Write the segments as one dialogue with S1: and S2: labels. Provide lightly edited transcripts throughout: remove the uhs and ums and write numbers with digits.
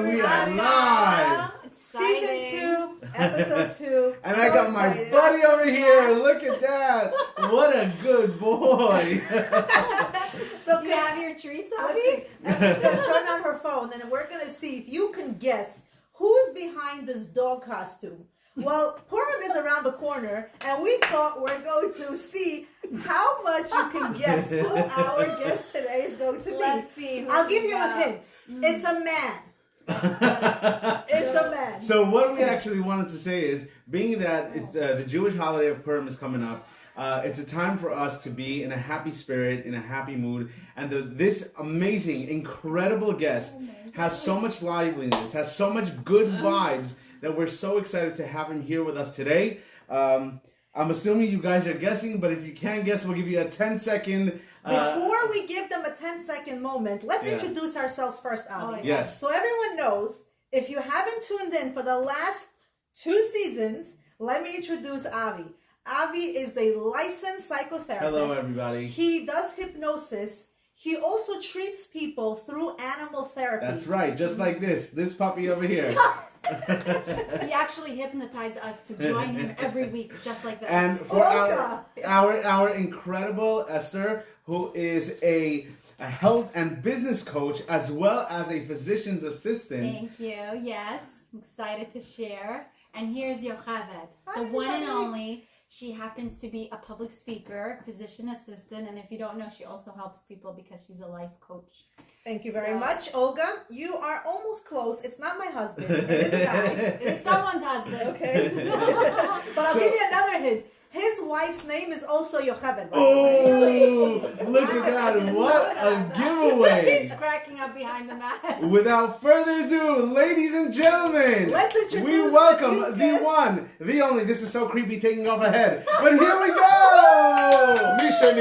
S1: we are live.
S2: Season 2, episode 2.
S1: And so I got my buddy over here. Look at that. What a good boy.
S3: So do you have your treats, Abby?
S2: Esther's going to turn on her phone and we're going to see if you can guess who's behind this dog costume. Well, Purim is around the corner, and we thought we're going to see how much you can guess who our guest today is going to be.
S3: Let's see.
S2: I'll give you a hint. It's a man. It's a man.
S1: So what we actually wanted to say is, being that it's, the Jewish holiday of Purim is coming up, it's a time for us to be in a happy spirit, in a happy mood, and this amazing, incredible guest has so much liveliness, has so much good vibes, that we're so excited to have him here with us today. I'm assuming you guys are guessing, but if you can't guess, we'll give you a 10-second...
S2: Before we give them a 10-second moment, let's introduce ourselves first, Avi.
S1: Yes.
S2: So everyone knows, if you haven't tuned in for the last 2 seasons, let me introduce Avi. Avi is a licensed psychotherapist.
S1: Hello, everybody.
S2: He does hypnosis. He also treats people through animal therapy.
S1: That's right, just like this puppy over here.
S3: He actually hypnotized us to join him every week, just like that.
S1: And for our incredible Esther, who is a health and business coach as well as a physician's assistant.
S3: Thank you. Yes, I'm excited to share. And here's Yocheved, the one and only. She happens to be a public speaker, physician assistant, and if you don't know, she also helps people because she's a life coach.
S2: Thank you very much, Olga. You are almost close. It's not my husband. It is a guy.
S3: It is someone's husband.
S2: Okay. But I'll give you another hint. His wife's name is also Yocheved.
S1: Oh, look at that. What a giveaway.
S3: He's cracking up behind the mask.
S1: Without further ado, ladies and gentlemen,
S2: let's introduce
S1: we welcome the one, the only, this is so creepy taking off a head, but here we go! Mr.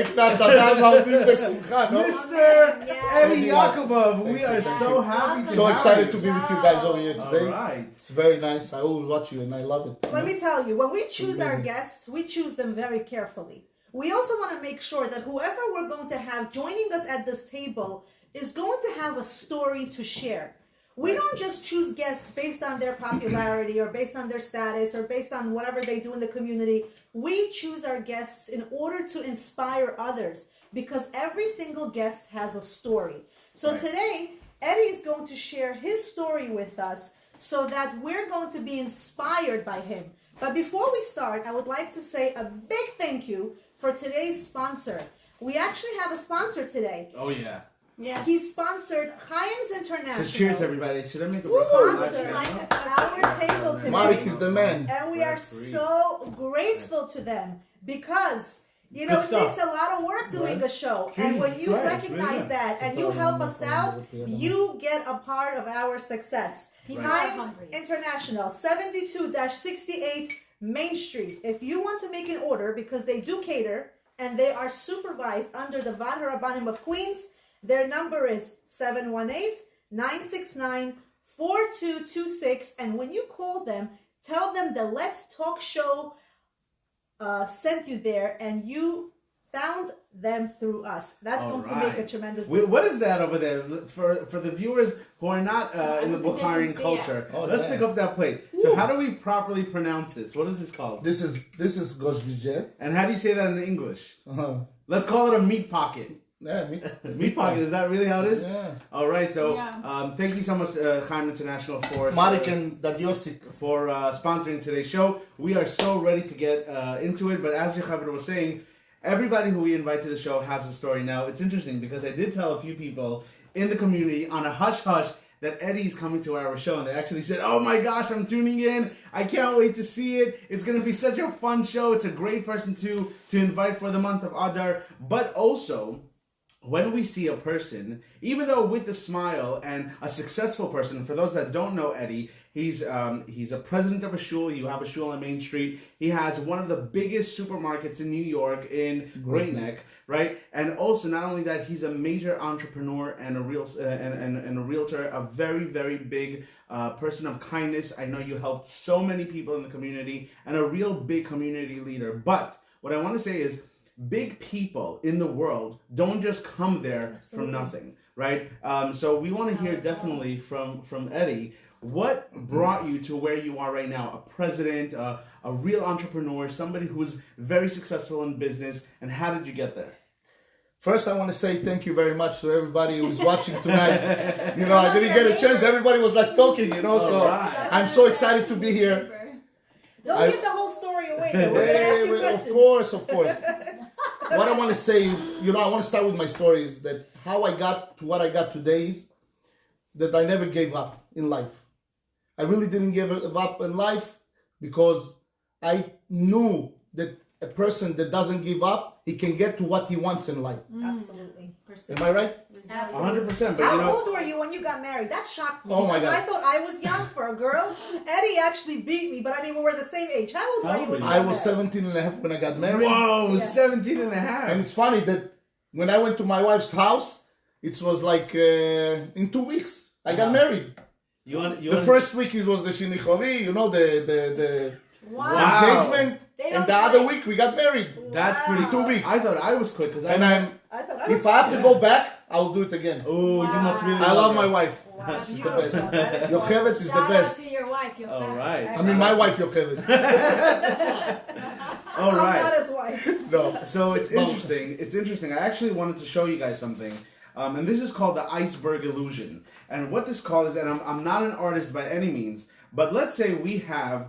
S1: Eddie Yakubov, we are so happy to
S4: So excited to
S1: you.
S4: be with you guys over here today.
S1: All right.
S4: It's very nice. I always watch you and I love it.
S2: Let me tell you, when we choose our guests, we choose them very carefully. We also want to make sure that whoever we're going to have joining us at this table is going to have a story to share. We don't just choose guests based on their popularity or based on their status or based on whatever they do in the community. We choose our guests in order to inspire others because every single guest has a story. So today, Eddie is going to share his story with us so that we're going to be inspired by him. But before we start, I would like to say a big thank you for today's sponsor. We actually have a sponsor today.
S1: Oh, yeah.
S3: Yeah.
S2: He sponsored Chaim's International.
S1: So cheers, everybody. Should I make a
S2: Sponsored our table today.
S4: Marek is the man.
S2: And we are so grateful to them because, you know, it takes a lot of work doing a show. And when you recognize that and you help us out, you get a part of our success. Chaim's International, 72-68 Main Street. If you want to make an order, because they do cater and they are supervised under the Vad HaRabbanim of Queens, their number is 718-969-4226. And when you call them, tell them the Let's Talk show sent you there and you found them through us. That's going to make a tremendous difference.
S1: What is that over there? For the viewers who are not in the Bukharian culture, let's pick up that plate. So how do we properly pronounce this? What is this called?
S4: This is Gozgije.
S1: And how do you say that in English? Let's call it a meat pocket.
S4: Yeah,
S1: meat pocket. Is that really how it is?
S4: Yeah.
S1: All right. So thank you so much, Chaim International, for
S4: Marek and Dagiosik
S1: for sponsoring today's show. We are so ready to get into it. But as Yocheved was saying, everybody who we invite to the show has a story. Now, it's interesting because I did tell a few people in the community on a hush-hush that Eddie's coming to our show. And they actually said, oh my gosh, I'm tuning in. I can't wait to see it. It's going to be such a fun show. It's a great person to invite for the month of Adar. But also, when we see a person, even though with a smile and a successful person, for those that don't know Eddie, he's a president of a shul. You have a shul on Main Street. He has one of the biggest supermarkets in New York in Great Neck, right? And also, not only that, he's a major entrepreneur and a realtor, a very, very big person of kindness. I know you helped so many people in the community and a real big community leader. But what I want to say is, big people in the world don't just come there from nothing. right? So we want to hear definitely from Eddie. What brought you to where you are right now? A president, a real entrepreneur, somebody who's very successful in business, and how did you get there?
S4: First, I want to say thank you very much to everybody who's watching tonight. I didn't get a chance. Everybody was like talking, so
S1: right.
S4: I'm so excited to be here.
S2: Don't give the whole story away. Though. We're gonna ask you
S4: Of
S2: questions.
S4: course. What I want to say is, I want to start with my story is that how I got to what I got today is that I never gave up in life. I really didn't give up in life because I knew that a person that doesn't give up, he can get to what he wants in life.
S2: Absolutely.
S4: Am I right?
S2: Absolutely.
S1: 100%. But
S2: How old were you when you got married? That shocked me.
S4: Oh my
S2: because
S4: God.
S2: I thought I was young for a girl. Eddie actually beat me, but I mean, we were the same age. How old were you when you
S4: I
S2: got
S4: was
S2: married?
S4: 17 and a half when I got married.
S1: Whoa,
S2: Yes.
S1: 17 and a half.
S4: And it's funny that when I went to my wife's house, it was like in 2 weeks, I got married. The first week it was the shinichori, the
S2: Wow.
S4: engagement.
S3: They
S4: And
S3: don't
S4: the other
S3: play.
S4: week we got married.
S1: That's pretty
S2: Wow.
S4: 2 weeks.
S1: I thought I was quick because
S4: And
S2: I thought I was
S4: if I have to go back, I'll do it again.
S1: Oh, you must really.
S4: I love
S1: her.
S4: my wife.
S2: Wow,
S4: She's the best.
S2: beautiful. That is
S4: Yochevet is the
S3: Shout
S4: best.
S3: out to your wife, your
S1: All right.
S4: I mean, my wife, Yochevet.
S1: All
S2: I'm
S1: right.
S2: not his wife.
S4: No.
S1: So it's interesting. It's interesting. I actually wanted to show you guys something, and this is called the Iceberg Illusion. And what this called is, and I'm not an artist by any means, but let's say we have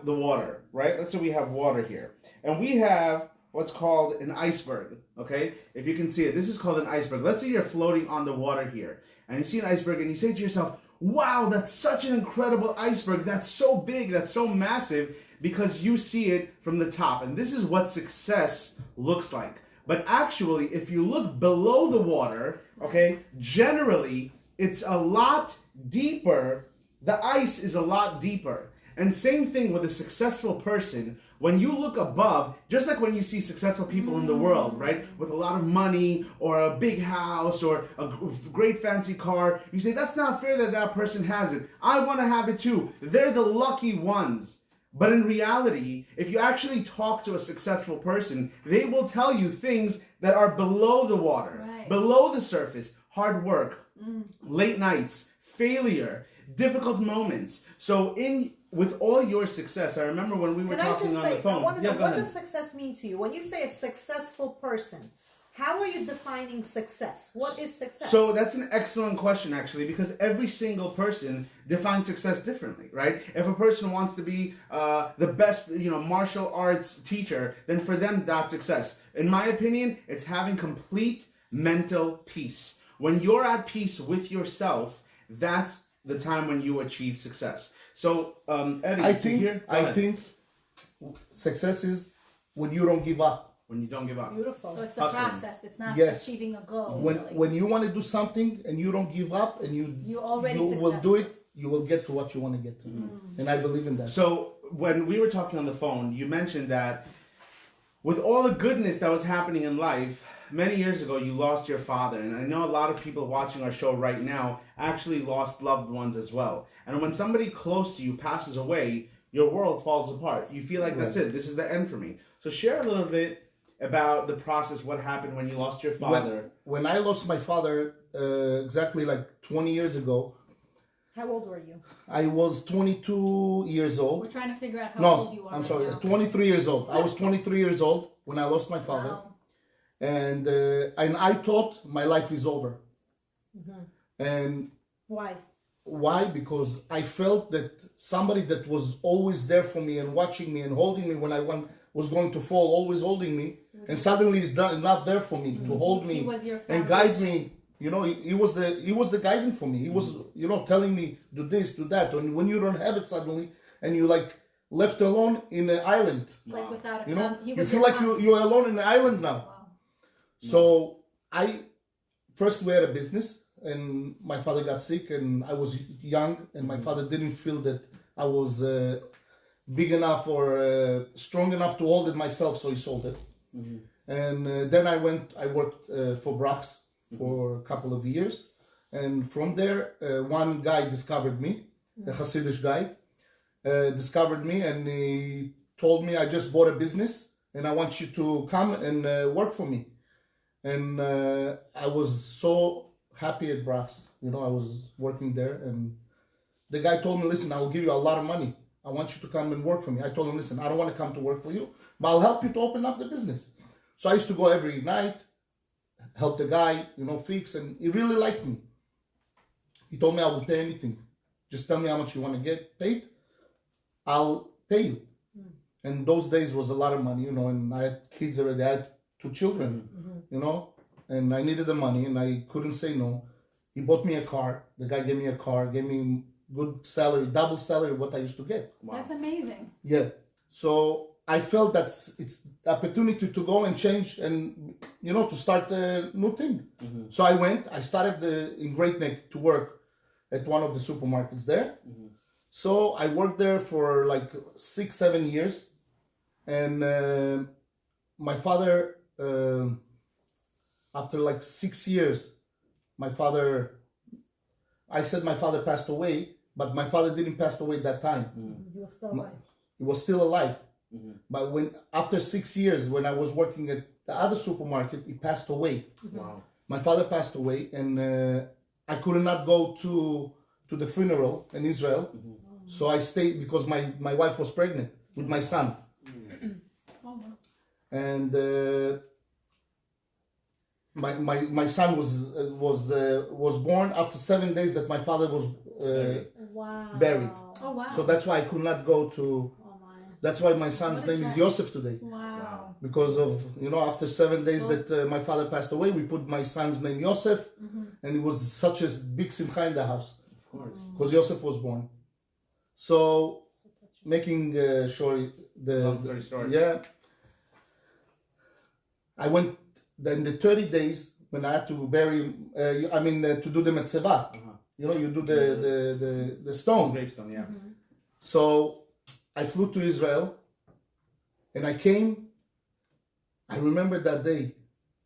S1: the water, right? Let's say we have water here, and we have what's called an iceberg. Okay, if you can see it, this is called an iceberg. Let's say you're floating on the water here, and you see an iceberg, and you say to yourself, "Wow, that's such an incredible iceberg. That's so big. That's so massive." Because you see it from the top. And this is what success looks like. But actually, if you look below the water, okay, generally, it's a lot deeper. The ice is a lot deeper. And same thing with a successful person. When you look above, just like when you see successful people in the world, right, with a lot of money or a big house or a great fancy car, you say, that's not fair that that person has it. I want to have it too. They're the lucky ones. But in reality, if you actually talk to a successful person, they will tell you things that are below the water,
S3: Right.
S1: below the surface, hard work, late nights, failure, difficult moments. So with all your success, I remember when we were
S2: Can I
S1: talking
S2: just
S1: on
S2: say,
S1: the phone.
S2: I want to know,
S1: go
S2: what
S1: ahead.
S2: does success mean to you? When you say a successful person, how are you defining success? What is success?
S1: So that's an excellent question, actually, because every single person defines success differently, right? If a person wants to be the best, martial arts teacher, then for them that's success. In my opinion, it's having complete mental peace. When you're at peace with yourself, that's the time when you achieve success. So, Eddie,
S4: I think success is when you don't give up.
S1: when you don't give up.
S2: Beautiful.
S3: So it's the
S1: Hustling.
S3: process. It's not
S4: Yes.
S3: achieving a goal. really.
S4: When you want to do something and you don't give up and you
S3: already
S4: will do
S3: successful.
S4: it, you will get to what you want to get to. And I believe in that.
S1: So when we were talking on the phone, you mentioned that with all the goodness that was happening in life, many years ago you lost your father. And I know a lot of people watching our show right now actually lost loved ones as well. And when somebody close to you passes away, your world falls apart. You feel like that's it. This is the end for me. So share a little bit about the process, what happened when you lost your father.
S4: When I lost my father exactly like 20 years ago,
S2: How old were you?
S4: I was 22 years old.
S3: We're trying to figure out how
S4: No,
S3: old you are.
S4: I'm
S3: right
S4: sorry,
S3: now.
S4: 23 years old. I was 23 years old when I lost my father.
S3: Wow.
S4: And I thought my life is over. And
S2: Why?
S4: why? Because I felt that somebody that was always there for me and watching me and holding me when I was going to fall, always holding me, and suddenly is not there for me to hold me
S3: He was your
S4: and guide
S3: foundation.
S4: me. He was the guidance for me. He was telling me do this, do that. And when you don't have it suddenly and you like left alone in an island,
S3: It's like without a he
S4: you
S3: was
S4: feel
S3: your
S4: like you're alone in an island now.
S3: Wow.
S4: So we had a business, and my father got sick, and I was young, and my father didn't feel that I was big enough or strong enough to hold it myself, so he sold it. And then I worked for Brax for a couple of years, and from there, one guy discovered me, a Hasidic guy, discovered me, and he told me, I just bought a business, and I want you to come and work for me. And I was so happy at Brass. You know, I was working there, and the guy told me, listen, I'll give you a lot of money. I want you to come and work for me. I told him, listen, I don't want to come to work for you, but I'll help you to open up the business. So I used to go every night, help the guy, you know, fix, and he really liked me. He told me I will pay anything. Just tell me how much you want to get paid. I'll pay you. And those days was a lot of money, you know, and I had kids already. I had 2 children, you know, and I needed the money and I couldn't say no. He bought me a car. The guy gave me a car, gave me good salary, double salary what I used to get.
S3: Wow. That's amazing.
S4: Yeah. So I felt that it's the opportunity to go and change and, you know, to start a new thing. So I went, I started in Great Neck to work at one of the supermarkets there. So I worked there for like 6-7 years. And my father, after like 6 years, I said my father passed away, but my father didn't pass away that time.
S2: He was still alive.
S4: He was still alive. But after 6 years, when I was working at the other supermarket, he passed away.
S1: Wow.
S4: My father passed away, and I could not go to the funeral in Israel. So I stayed because my wife was pregnant with my son. And my son was born after 7 days that my father was buried.
S3: Oh wow.
S4: So that's why I could not go to. That's why my son's name is Yosef today.
S3: Wow.
S4: Because of, you know, after 7 days that my father passed away, we put my son's name Yosef, and it was such a big simcha in the house.
S1: Of course.
S4: Because Yosef was born. So making sure
S1: Long story short.
S4: yeah. I went then the 30 days when I had to bury, to do the metzevah. You know, you do the stone.
S1: Gravestone, yeah.
S4: So I flew to Israel, and I came. I remember that day.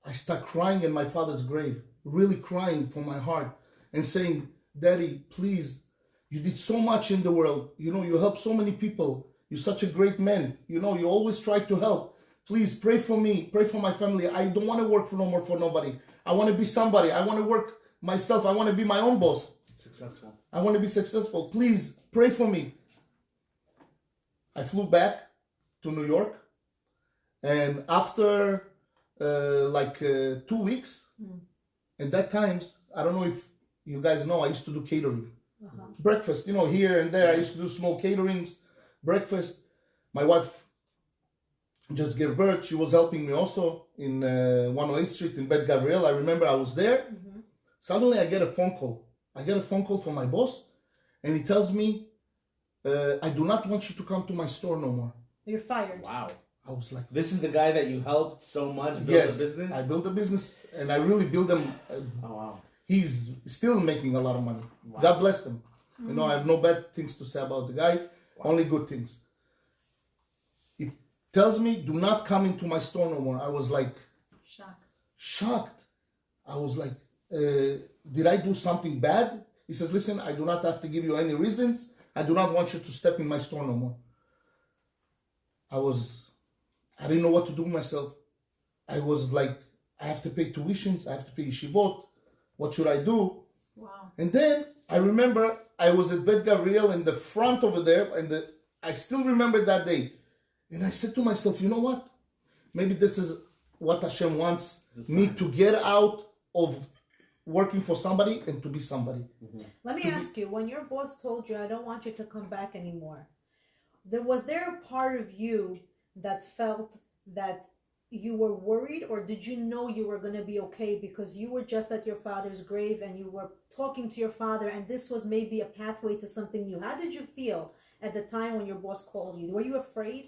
S4: I started crying in my father's grave, really crying from my heart, and saying, "Daddy, please, you did so much in the world. You know, you helped so many people. You're such a great man. You know, you always try to help. Please pray for me, pray for my family. I don't want to work for no more for nobody. I want to be somebody. I want to work myself. I want to be my own boss.
S1: Successful.
S4: I want to be successful. Please pray for me." I flew back to New York, and after 2 weeks, at that times, I don't know if you guys know, I used to do catering. Breakfast, you know, here and there. I used to do small caterings, breakfast. My wife just gave birth. She was helping me also in 108th Street in Bet Gabriel. I remember I was there. Suddenly I get a phone call. I get a phone call from my boss, and he tells me, "I do not want you to come to my store no more."
S2: You're fired.
S1: Wow.
S4: I was like,
S1: This is the guy that you helped so much build the business?
S4: I built a business, and I really built him.
S1: Oh, wow.
S4: He's still making a lot of money. God bless him. You know, I have no bad things to say about the guy, only good things. He tells me, "Do not come into my store no more." I was like, shocked. I was like, did I do something bad? He says, "Listen, I do not have to give you any reasons. I do not want you to step in my store no more." I didn't know what to do with myself. I was like, I have to pay tuitions, I have to pay yeshivot. What should I do?
S3: Wow.
S4: And then I remember I was at Bet Gabriel in the front over there, and I still remember that day. And I said to myself, you know what? Maybe this is what Hashem wants me to get out of working for somebody and to be somebody.
S2: Let me ask you, when your boss told you, "I don't want you to come back anymore," was there a part of you that felt that you were worried, or did you know you were going to be okay because you were just at your father's grave and you were talking to your father, and this was maybe a pathway to something new? How did you feel at the time when your boss called you? Were you afraid?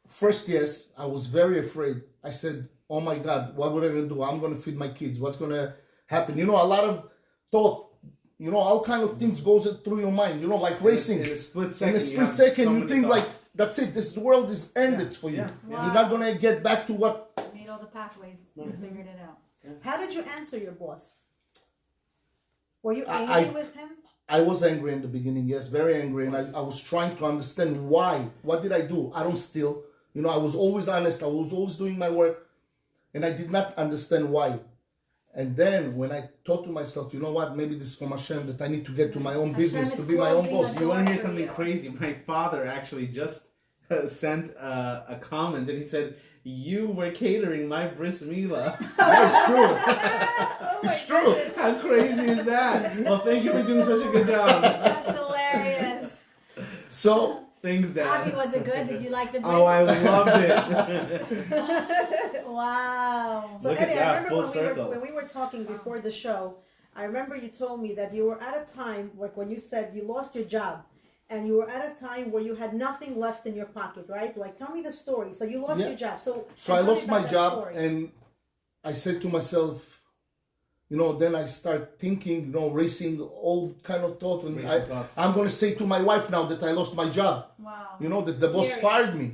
S4: First, yes, I was very afraid. I said, "Oh my God, what would I going to do? I'm going to feed my kids. What's going to happen?" You know, a lot of thought, you know, all kind of things goes through your mind, you know, like racing.
S1: In a split second.
S4: In a split second, you think like, that's it. This world is ended for you.
S1: Yeah.
S3: Wow.
S4: You're not going to get back to what...
S3: Made all the pathways. You figured it out.
S2: How did you answer your boss? Were you
S4: I-
S2: angry with him?
S4: I was angry in the beginning, yes, very angry. And I was trying to understand why. What did I do? I don't steal. You know, I was always honest. I was always doing my work. And I did not understand why. And then when I thought to myself, you know what, maybe this is from Hashem, that I need to get to my own business,
S3: is
S4: to be my own
S3: closing
S4: boss.
S3: the
S1: You want to hear
S3: for
S1: something
S3: you.
S1: crazy? My father actually just sent a comment, and he said, "You were catering my bris milah."
S4: That's true.
S2: Oh my
S4: It's true.
S2: goodness.
S1: How crazy is that? Well, thank you for doing such a good job.
S3: That's hilarious.
S4: So,
S1: Thanks,
S3: Avi,
S1: Dad.
S3: was it good? Did you like the
S1: Oh, I loved it.
S3: Wow.
S2: So
S1: Look at
S2: Eddie,
S1: that,
S2: I remember
S1: full circle.
S2: when we were talking before the show, I remember you told me that you were at a time, like when you said you lost your job, and you were at a time where you had nothing left in your pocket, right? Like, tell me the story. So you lost
S4: Yeah.
S2: your job. So
S4: I
S2: tell me
S4: lost
S2: about
S4: my
S2: that
S4: job,
S2: story.
S4: and I said to myself, then I start thinking, racing all kind of thoughts, and
S1: Racing thoughts.
S4: I'm going to say to my wife now that I lost my job.
S3: Wow.
S4: That the boss
S3: Scary.
S4: fired me.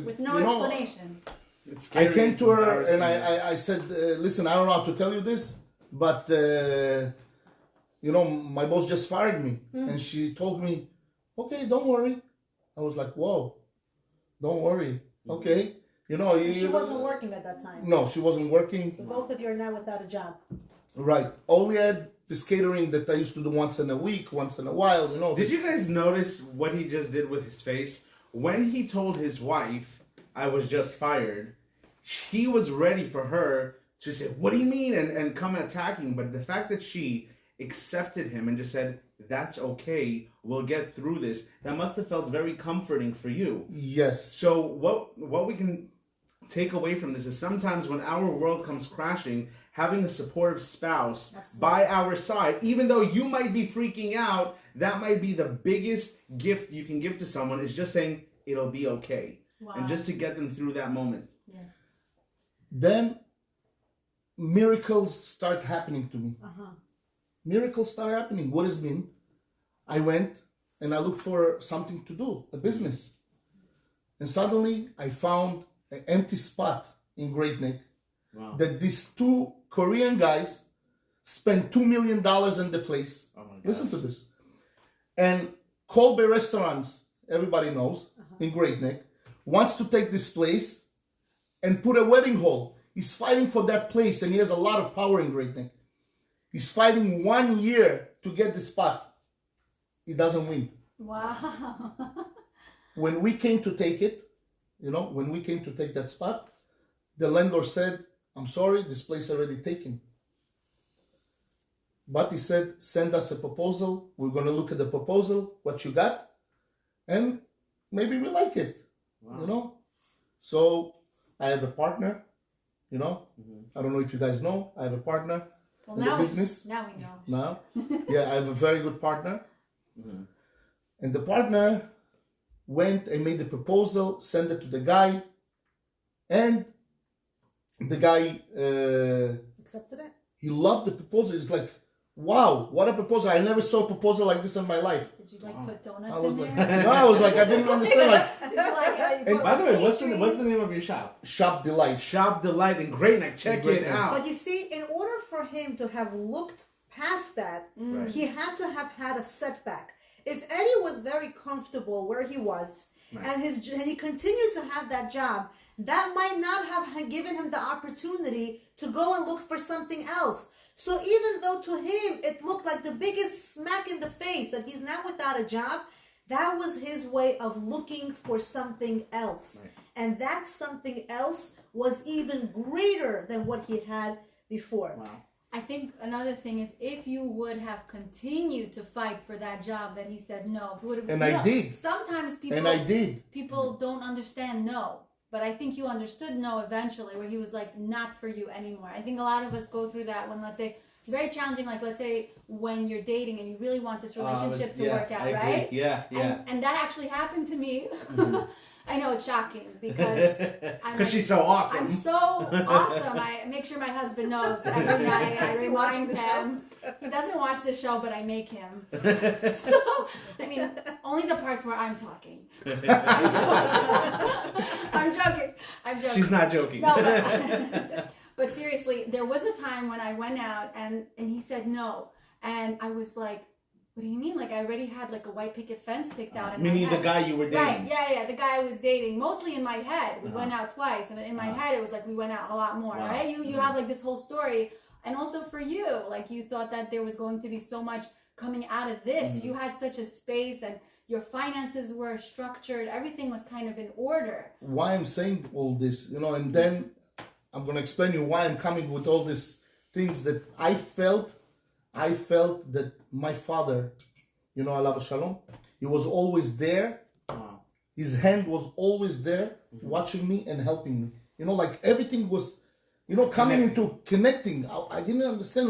S3: With no explanation.
S1: It's
S4: I
S1: scary,
S4: came
S1: it's
S4: to her and
S1: embarrassing.
S4: I said, listen, I don't know how to tell you this, but my boss just fired me, and she told me, okay, don't worry. I was like, whoa, don't worry, okay.
S2: And she wasn't working at that time.
S4: No, she wasn't working.
S2: So both of you are now without a job.
S4: Right. Only had this catering that I used to do once in a week, once in a while,
S1: Did you guys notice what he just did with his face? When he told his wife, I was just fired, he was ready for her to say, what do you mean? And come attacking. But the fact that she accepted him and just said, that's okay, we'll get through this, that must have felt very comforting for you.
S4: Yes.
S1: So what we can take away from this is sometimes when our world comes crashing, having a supportive spouse by our side, even though you might be freaking out, that might be the biggest gift you can give to someone, is just saying, it'll be okay.
S3: Wow.
S1: And just to get them through that moment.
S3: Yes.
S4: Then miracles start happening to me. Miracles start happening. What does it mean? I went and I looked for something to do, a business. And suddenly I found an empty spot in Great Neck that these two Korean guys spent $2 million in the place.
S1: Oh my gosh.
S4: Listen to this. And Kolbe Restaurants, everybody knows, in Great Neck, wants to take this place and put a wedding hall. He's fighting for that place, and he has a lot of power in Great Neck. He's fighting 1 year to get the spot. He doesn't win.
S3: Wow.
S4: When we came to take it, when we came to take that spot, the landlord said, I'm sorry, this place already taken. But he said, send us a proposal. We're going to look at the proposal, what you got, and maybe we like it, So I have a partner, I don't know if you guys know, I have a partner
S3: Well,
S4: in the
S3: now
S4: business.
S3: Now we know.
S4: Now, yeah, I have a very good partner. And the partner went and made the proposal, sent it to the guy, and the guy,
S2: Accepted it?
S4: he loved the proposal. He's like, wow, what a proposal. I never saw a proposal like this in my life.
S3: Did you put donuts
S4: I was
S3: in
S4: like,
S3: there?
S4: no, I was like, I didn't understand. Like,
S3: Did you
S1: By the way, what's the
S3: pastries?
S1: name of your shop?
S4: Shop Delight.
S1: Shop Delight in Great Neck. Check
S4: Great
S1: it
S4: Neck.
S1: out.
S2: But you see, in order for him to have looked past that,
S1: Right.
S2: he had to have had a setback. If Eddie was very comfortable where he was, and he continued to have that job, that might not have given him the opportunity to go and look for something else. So even though to him it looked like the biggest smack in the face that he's now without a job, that was his way of looking for something else.
S1: Right.
S2: And that something else was even greater than what he had before.
S1: Wow.
S3: I think another thing is if you would have continued to fight for that job that he said no, if you would have,
S4: And I did.
S3: Sometimes people
S4: And I did.
S3: people don't understand no, but I think you understood no eventually, where he was like, not for you anymore. I think a lot of us go through that when, let's say, it's very challenging. Like, let's say when you're dating and you really want this relationship to work out,
S1: I agree.
S3: right?
S1: Yeah, yeah.
S3: And that actually happened to me. I know it's shocking because
S1: Because she's so awesome.
S3: I'm so awesome. I make sure my husband knows every night. I
S2: Is he watching
S3: remind
S2: the
S3: him. He doesn't watch the show, but I make him. So, I mean, only the parts where I'm talking. I'm joking. I'm joking.
S1: She's not joking.
S3: No, but seriously, there was a time when I went out and he said no. And I was like, what do you mean? Like, I already had like a white picket fence picked out in my
S1: Meaning
S3: head.
S1: the guy you were dating.
S3: Right, yeah, the guy I was dating, mostly in my head. We went out twice, and in my head it was like we went out a lot more,
S1: Wow.
S3: right? You have like this whole story And also for you, like you thought that there was going to be so much coming out of this. You had such a space and your finances were structured. Everything was kind of in order.
S4: Why I'm saying all this, and then I'm going to explain you why I'm coming with all these things that I felt that my father, alav shalom, he was always there. His hand was always there, watching me and helping me. Like everything was, coming into connecting. I didn't understand,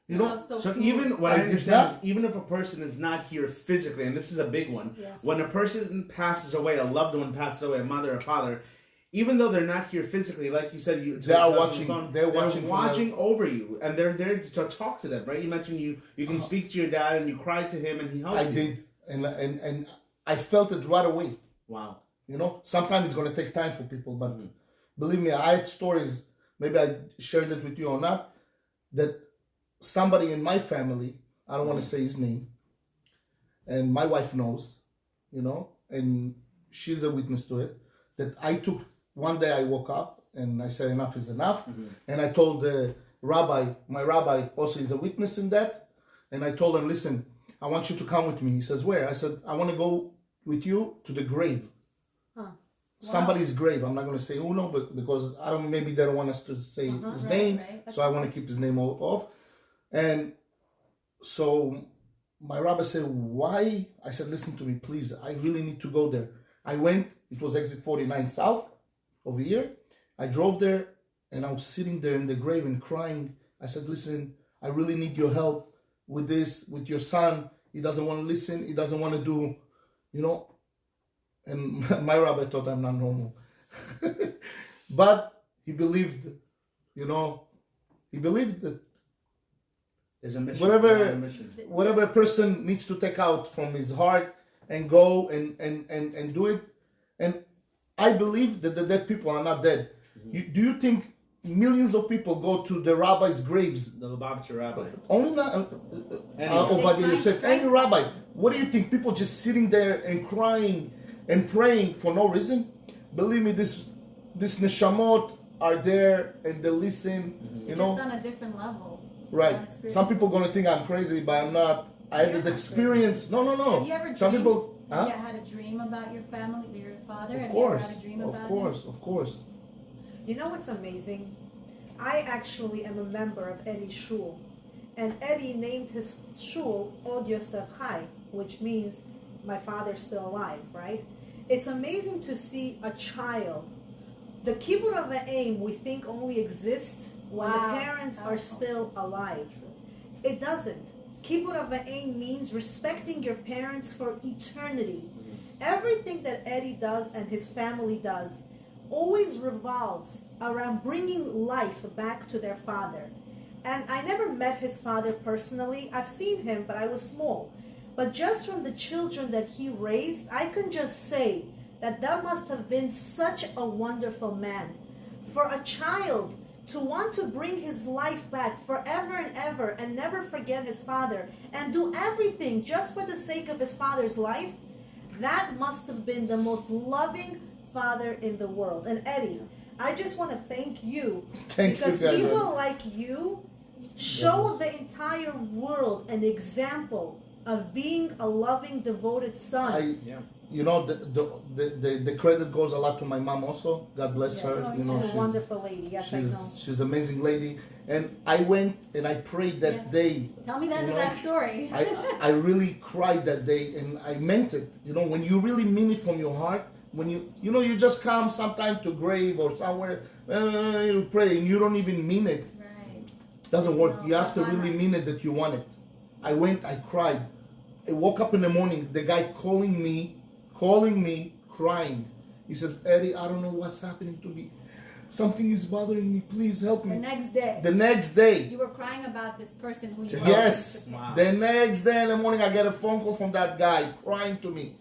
S1: So even what I understand is, even if a person is not here physically, and this is a big one, when a person passes away, a loved one passes away, a mother or father, even though they're not here physically, like you said,
S4: they are watching. They're
S1: watching over you, and they're there to talk to them, right? You mentioned you can speak to your dad, and you cry to him, and he helps you.
S4: I did, and I felt it right away.
S1: Wow.
S4: Sometimes it's going to take time for people, but believe me, I had stories. Maybe I shared it with you or not. That somebody in my family, I don't want to say his name, and my wife knows, and she's a witness to it, that I took, one day I woke up and I said enough is enough, and I told the rabbi, my rabbi also is a witness in that, and I told him, listen, I want you to come with me. He says, where? I said, I want to go with you to the grave. Somebody's grave. I'm not going to say who, no, but because maybe they don't want us to say his name, so I want to keep his name off. And so my rabbi said, why? I said, listen to me, please. I really need to go there. I went. It was exit 49 south over here. I drove there, and I was sitting there in the grave and crying. I said, listen, I really need your help with this, with your son. He doesn't want to listen. He doesn't want to do, And my rabbi thought I'm not normal. But he believed, he believed that
S1: there's a mission.
S4: Whatever a person needs to take out from his heart and go and do it. And I believe that the dead people are not dead. Do you think millions of people go to the rabbis' graves?
S1: The Lubavitcher rabbi.
S4: Only not Obadiah Yosef, any rabbi. What do you think? People just sitting there and crying and praying for no reason? Believe me, this neshamot are there and they listen,
S3: Just on a different level.
S4: Right. Some people are going to think I'm crazy, but I'm not. I had the experience. No.
S3: Have you ever
S4: Some
S3: dreamed,
S4: people...
S3: Have you had a dream about your family, your father?
S4: Of course.
S3: Have you ever had a dream about
S4: Of course.
S2: You know what's amazing? I actually am a member of Eddie's shul. And Eddie named his shul Od Yosef Chai, which means my father's still alive, right? It's amazing to see a child. The kibbur of aim we think only exists when the parents are still alive. It doesn't. Kibbur of aim means respecting your parents for eternity. Everything that Eddie does and his family does always revolves around bringing life back to their father. And I never met his father personally. I've seen him, but I was small. But just from the children that he raised, I can just say that must have been such a wonderful man. For a child to want to bring his life back forever and ever and never forget his father and do everything just for the sake of his father's life, that must have been the most loving father in the world. And Eddie, I just want to thank you because people like you show the entire world an example of being a loving, devoted son.
S4: The credit goes a lot to my mom also. God bless her.
S2: She's a wonderful lady. Yes, I know.
S4: She's an amazing lady. And I went and I prayed that day.
S3: Tell me that story.
S4: I really cried that day, and I meant it. When you really mean it from your heart, when you just come sometime to grave or somewhere, you pray and you don't even mean it.
S3: Right.
S4: Doesn't work. You have to really mean it that you want it. I went, I cried. I woke up in the morning, the guy calling me, crying. He says, Eddie, I don't know what's happening to me. Something is bothering me. Please help me.
S3: The next day. You were crying about this person who you
S4: Yes. Wow. The next day in the morning, I get a phone call from that guy crying to me.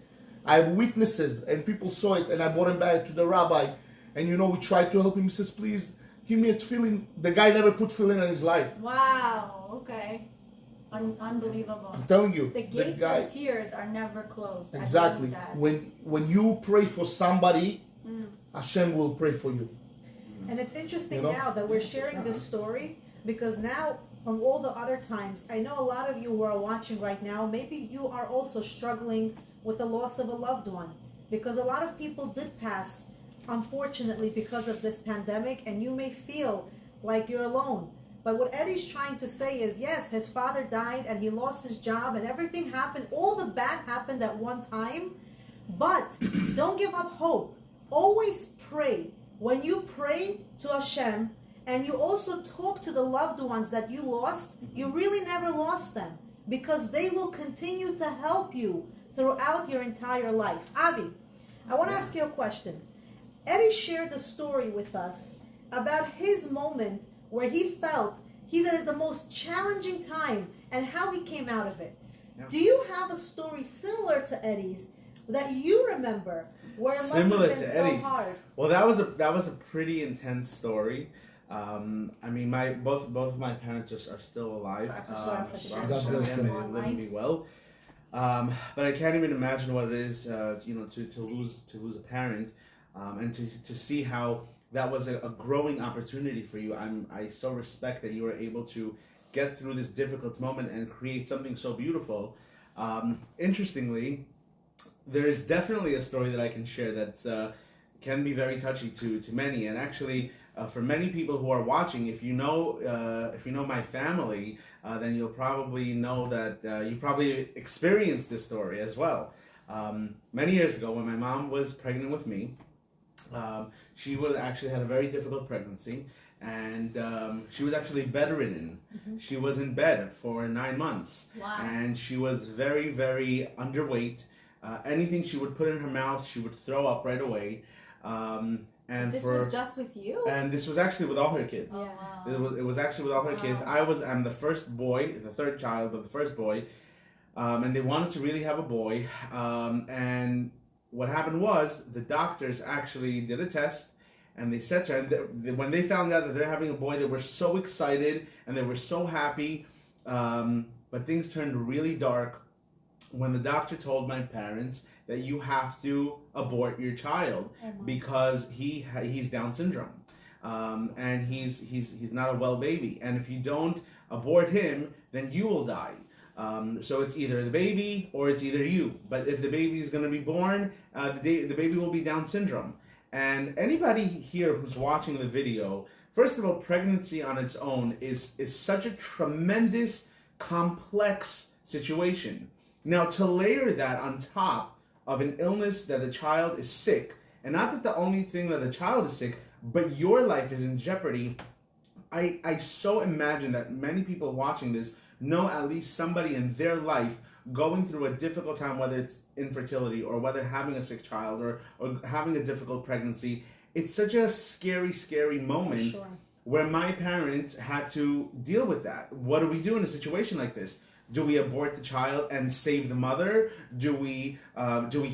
S4: I have witnesses, and people saw it, and I brought him back to the rabbi. And we tried to help him. He says, please, give me a tefillin. The guy never put tefillin in his life.
S3: Wow. Okay. Unbelievable.
S4: I'm telling you.
S3: The gates of tears are never closed.
S4: Exactly. When you pray for somebody, Hashem will pray for you.
S2: And it's interesting now that we're sharing this story. because now, from all the other times, I know a lot of you who are watching right now, maybe you are also struggling with the loss of a loved one, because a lot of people did pass, unfortunately, because of this pandemic, and you may feel like you're alone. But what Eddie's trying to say is, yes, his father died and he lost his job and everything happened. All the bad happened at one time. But don't give up hope. Always pray. When you pray to Hashem and you also talk to the loved ones that you lost, you really never lost them, because they will continue to help you throughout your entire life. Avi, I want to ask you a question. Eddie shared a story with us about his moment where he felt he's at the most challenging time and how he came out of it. Yeah. Do you have a story similar to Eddie's that you remember where it
S1: similar
S2: must have been
S1: to Eddie's?
S2: So hard?
S1: Well, that was a pretty intense story. I mean, both of my parents are still alive.
S4: God bless them.
S1: They live and be well. But I can't even imagine what it is, to lose a parent, and to see how that was a growing opportunity for you. I so respect that you were able to get through this difficult moment and create something so beautiful. Interestingly, there is definitely a story that I can share that can be very touchy to many, and actually for many people who are watching, if you know my family, then you'll probably know that you probably experienced this story as well. Many years ago, when my mom was pregnant with me, she actually had a very difficult pregnancy, and she was actually bedridden. Mm-hmm. She was in bed for 9 months.
S3: Wow.
S1: And she was very, very underweight. Anything she would put in her mouth, she would throw up right away. And
S3: this was just with you?
S1: And this was actually with all her kids.
S3: Oh, wow.
S1: It was actually with all her kids. I'm the first boy, the third child, but the first boy. And they wanted to really have a boy. And what happened was the doctors actually did a test, and they said to her, and when they found out that they're having a boy, they were so excited and they were so happy. But things turned really dark when the doctor told my parents that you have to abort your child because he's Down syndrome, and he's not a well baby, and if you don't abort him, then you will die. So it's either the baby or it's either you. But if the baby is going to be born, the baby will be Down syndrome. And anybody here who's watching the video, first of all, pregnancy on its own is such a tremendous, complex situation. Now, to layer that on top of an illness that the child is sick, and not that the only thing that the child is sick, but your life is in jeopardy, I so imagine that many people watching this know at least somebody in their life going through a difficult time, whether it's infertility or whether having a sick child or having a difficult pregnancy. It's such a scary, scary moment where my parents had to deal with that. What do we do in a situation like this? Do we abort the child and save the mother? Do we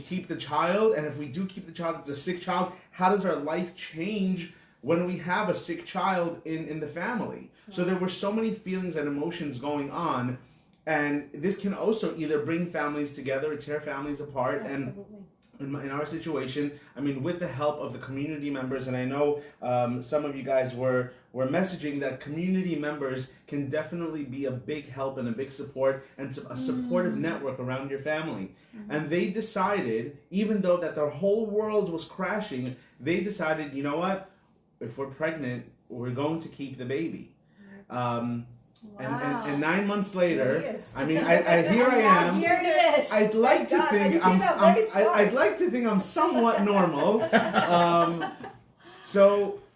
S1: keep the child? And if we do keep the child, it's a sick child. How does our life change when we have a sick child in the family? So there were so many feelings and emotions going on, and this can also either bring families together or tear families apart.
S2: Absolutely.
S1: And in our situation, I mean, with the help of the community members, and I know some of you guys were messaging that community members can definitely be a big help and a big support and a supportive network around your family. Mm-hmm. And they decided, even though that their whole world was crashing, they decided, you know what? If we're pregnant, we're going to keep the baby.
S3: Wow.
S1: And 9 months later, I mean,
S3: Here
S1: I am.
S3: Here it is.
S1: I'd like to think I'd like to think I'm somewhat normal.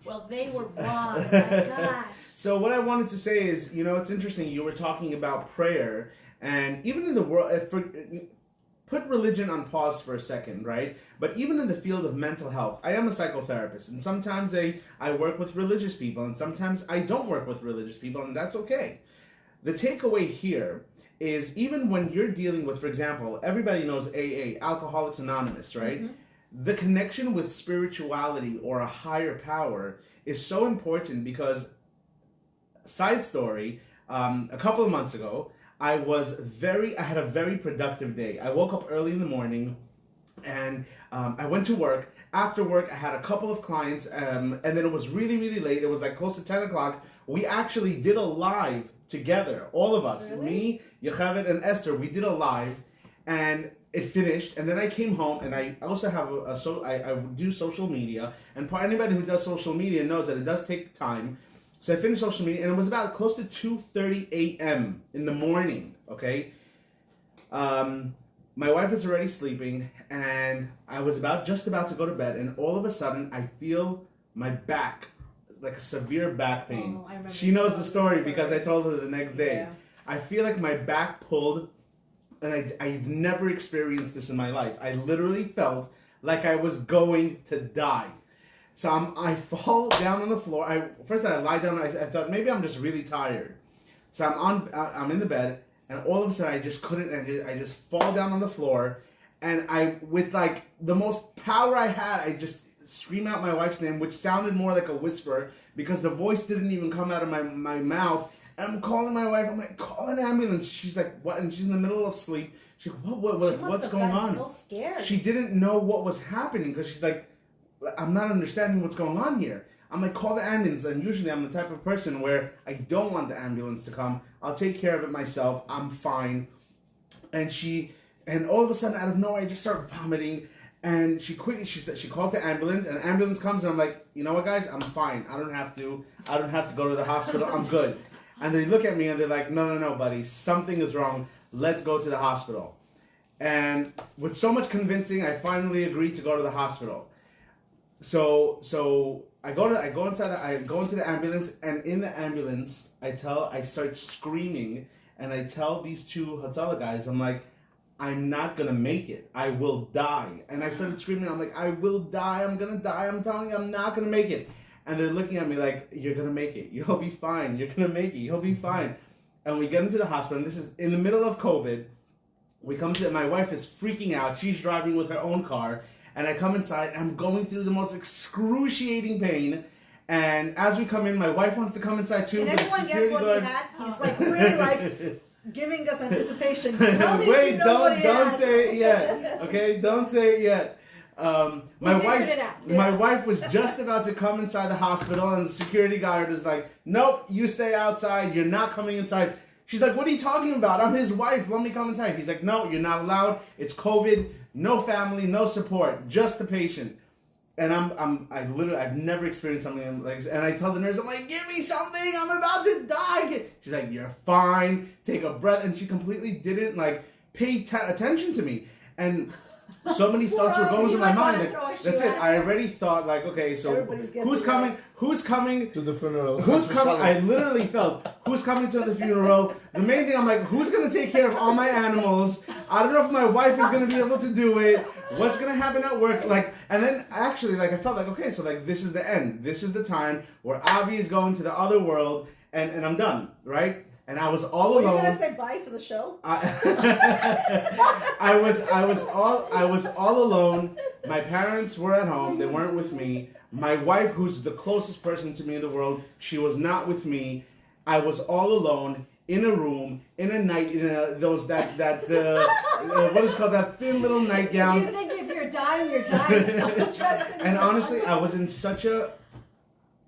S3: Well, they were wrong. Oh my gosh.
S1: So what I wanted to say is, it's interesting. You were talking about prayer, and even in the world, put religion on pause for a second, right? But even in the field of mental health, I am a psychotherapist, and sometimes I work with religious people, and sometimes I don't work with religious people, and that's okay. The takeaway here is, even when you're dealing with, for example, everybody knows AA, Alcoholics Anonymous, right? Mm-hmm. The connection with spirituality or a higher power is so important because, side story, a couple of months ago, I had a very productive day. I woke up early in the morning, and I went to work. After work, I had a couple of clients, and then it was really, really late. It was like close to 10 o'clock We actually did a live together, all of us,
S2: Really?
S1: me, Yocheved, and Esther. We did a live, and it finished. And then I came home, and I also have I do social media, and anybody who does social media knows that it does take time. So I finished social media, and it was about close to 2:30 a.m. in the morning. Okay. My wife was already sleeping, and I was just about to go to bed, and all of a sudden I feel my back, like a severe back pain.
S2: Oh, I remember
S1: She knows
S2: you
S1: the
S2: told me
S1: story
S2: the
S1: because I
S2: story.
S1: told her the next day.
S2: Yeah.
S1: I feel like my back pulled, and I've never experienced this in my life. I literally felt like I was going to die. So I fall down on the floor. First I lie down. I thought maybe I'm just really tired. So I'm in the bed, and all of a sudden I just couldn't. I just fall down on the floor, and with like the most power I had, I just scream out my wife's name, which sounded more like a whisper because the voice didn't even come out of my mouth. And I'm calling my wife. I'm like, call an ambulance. She's like, what? And she's in the middle of sleep. She's like, what's going on?
S2: So scared.
S1: She didn't know what was happening because she's like, I'm not understanding what's going on here. I'm like, call the ambulance. And usually I'm the type of person where I don't want the ambulance to come. I'll take care of it myself. I'm fine. And all of a sudden, out of nowhere, I just start vomiting. And she calls the ambulance, and the ambulance comes, and I'm like, you know what, guys, I'm fine. I don't have to go to the hospital. I'm good. And they look at me and they're like, no, buddy, something is wrong. Let's go to the hospital. And with so much convincing, I finally agreed to go to the hospital. So I go into the ambulance, and in the ambulance, I start screaming, and I tell these two Hatzalah guys, I'm like, I'm not gonna make it. I will die. And I started screaming, I'm like, I will die. I'm gonna die. I'm telling you, I'm not gonna make it. And they're looking at me like, you're gonna make it. You'll be fine. You're gonna make it. You'll be fine. And we get into the hospital, and this is in the middle of COVID. We come to, my wife is freaking out. She's driving with her own car. And I come inside, and I'm going through the most excruciating pain. And as we come in, my wife wants to come inside too.
S2: Can
S1: but
S2: anyone guess
S1: security
S2: what
S1: guard-
S2: he had? He's like really like giving us anticipation. Tell me if
S1: Wait,
S2: you know what he
S1: don't
S2: has.
S1: say it yet. Okay, don't say it yet. My
S3: figured it out.
S1: my wife was just about to come inside the hospital, and the security guard was like, "Nope, you stay outside. You're not coming inside." She's like, "What are you talking about? I'm his wife. Let me come inside." He's like, "No, you're not allowed. It's COVID. No family, no support, just the patient." And I've never experienced something like this. And I tell the nurse, I'm like, give me something. I'm about to die. She's like, you're fine. Take a breath. And she completely didn't like pay attention to me. And so many thoughts were going through my mind. Like, that's it. I already thought like, okay, so
S2: Everybody's guessing
S1: who's coming? Who's coming
S4: to the funeral?
S1: Who's coming? I literally felt, who's coming to the funeral? The main thing, I'm like, who's going to take care of all my animals? I don't know if my wife is going to be able to do it. What's going to happen at work? Like, and then actually, like, I felt like, okay, so like, this is the end. This is the time where Avi is going to the other world, and I'm done, right? And I was all alone.
S2: Were you gonna say bye to the show?
S1: I was all alone. My parents were at home. They weren't with me. My wife, who's the closest person to me in the world, she was not with me. I was all alone in a room, in a night, what is called, that thin little nightgown.
S3: Did you think if you're dying, you're dying?
S1: And honestly, I was in such a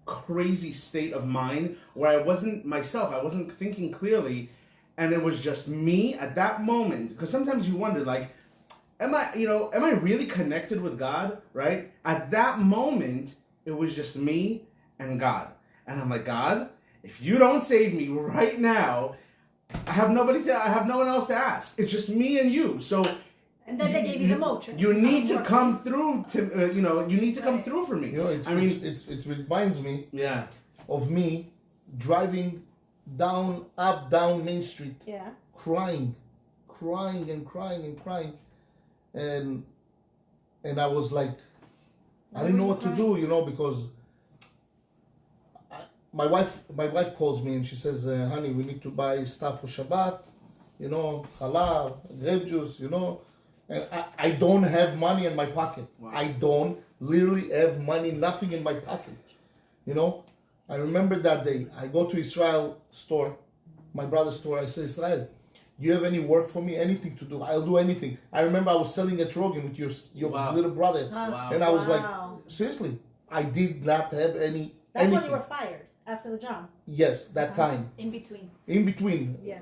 S1: crazy state of mind where I wasn't myself. I wasn't thinking clearly, and it was just me at that moment. Because sometimes you wonder, like, am I really connected with God? Right? At that moment, it was just me and God, and I'm like, God, if you don't save me right now, I have no one else to ask. It's just me and you. So.
S3: And then they gave you the motion.
S1: You need to come through to, you need to come through for me.
S4: It reminds me of me driving down Main Street, crying, and I was like, I didn't know what to do, because my wife calls me and she says, honey, we need to buy stuff for Shabbat, halal, grape juice, and I don't have money in my pocket. Wow. I don't literally have money, nothing in my pocket. I remember that day. I go to Israel store, my brother's store. I say, Israel, do you have any work for me? Anything to do? I'll do anything. I remember I was selling a Trogan with your little brother.
S1: Wow.
S4: And I was like, seriously, I did not have any.
S2: That's
S4: anything.
S2: when you were fired. After the job.
S4: Yes, that time.
S3: In between.
S4: In between
S2: Yeah.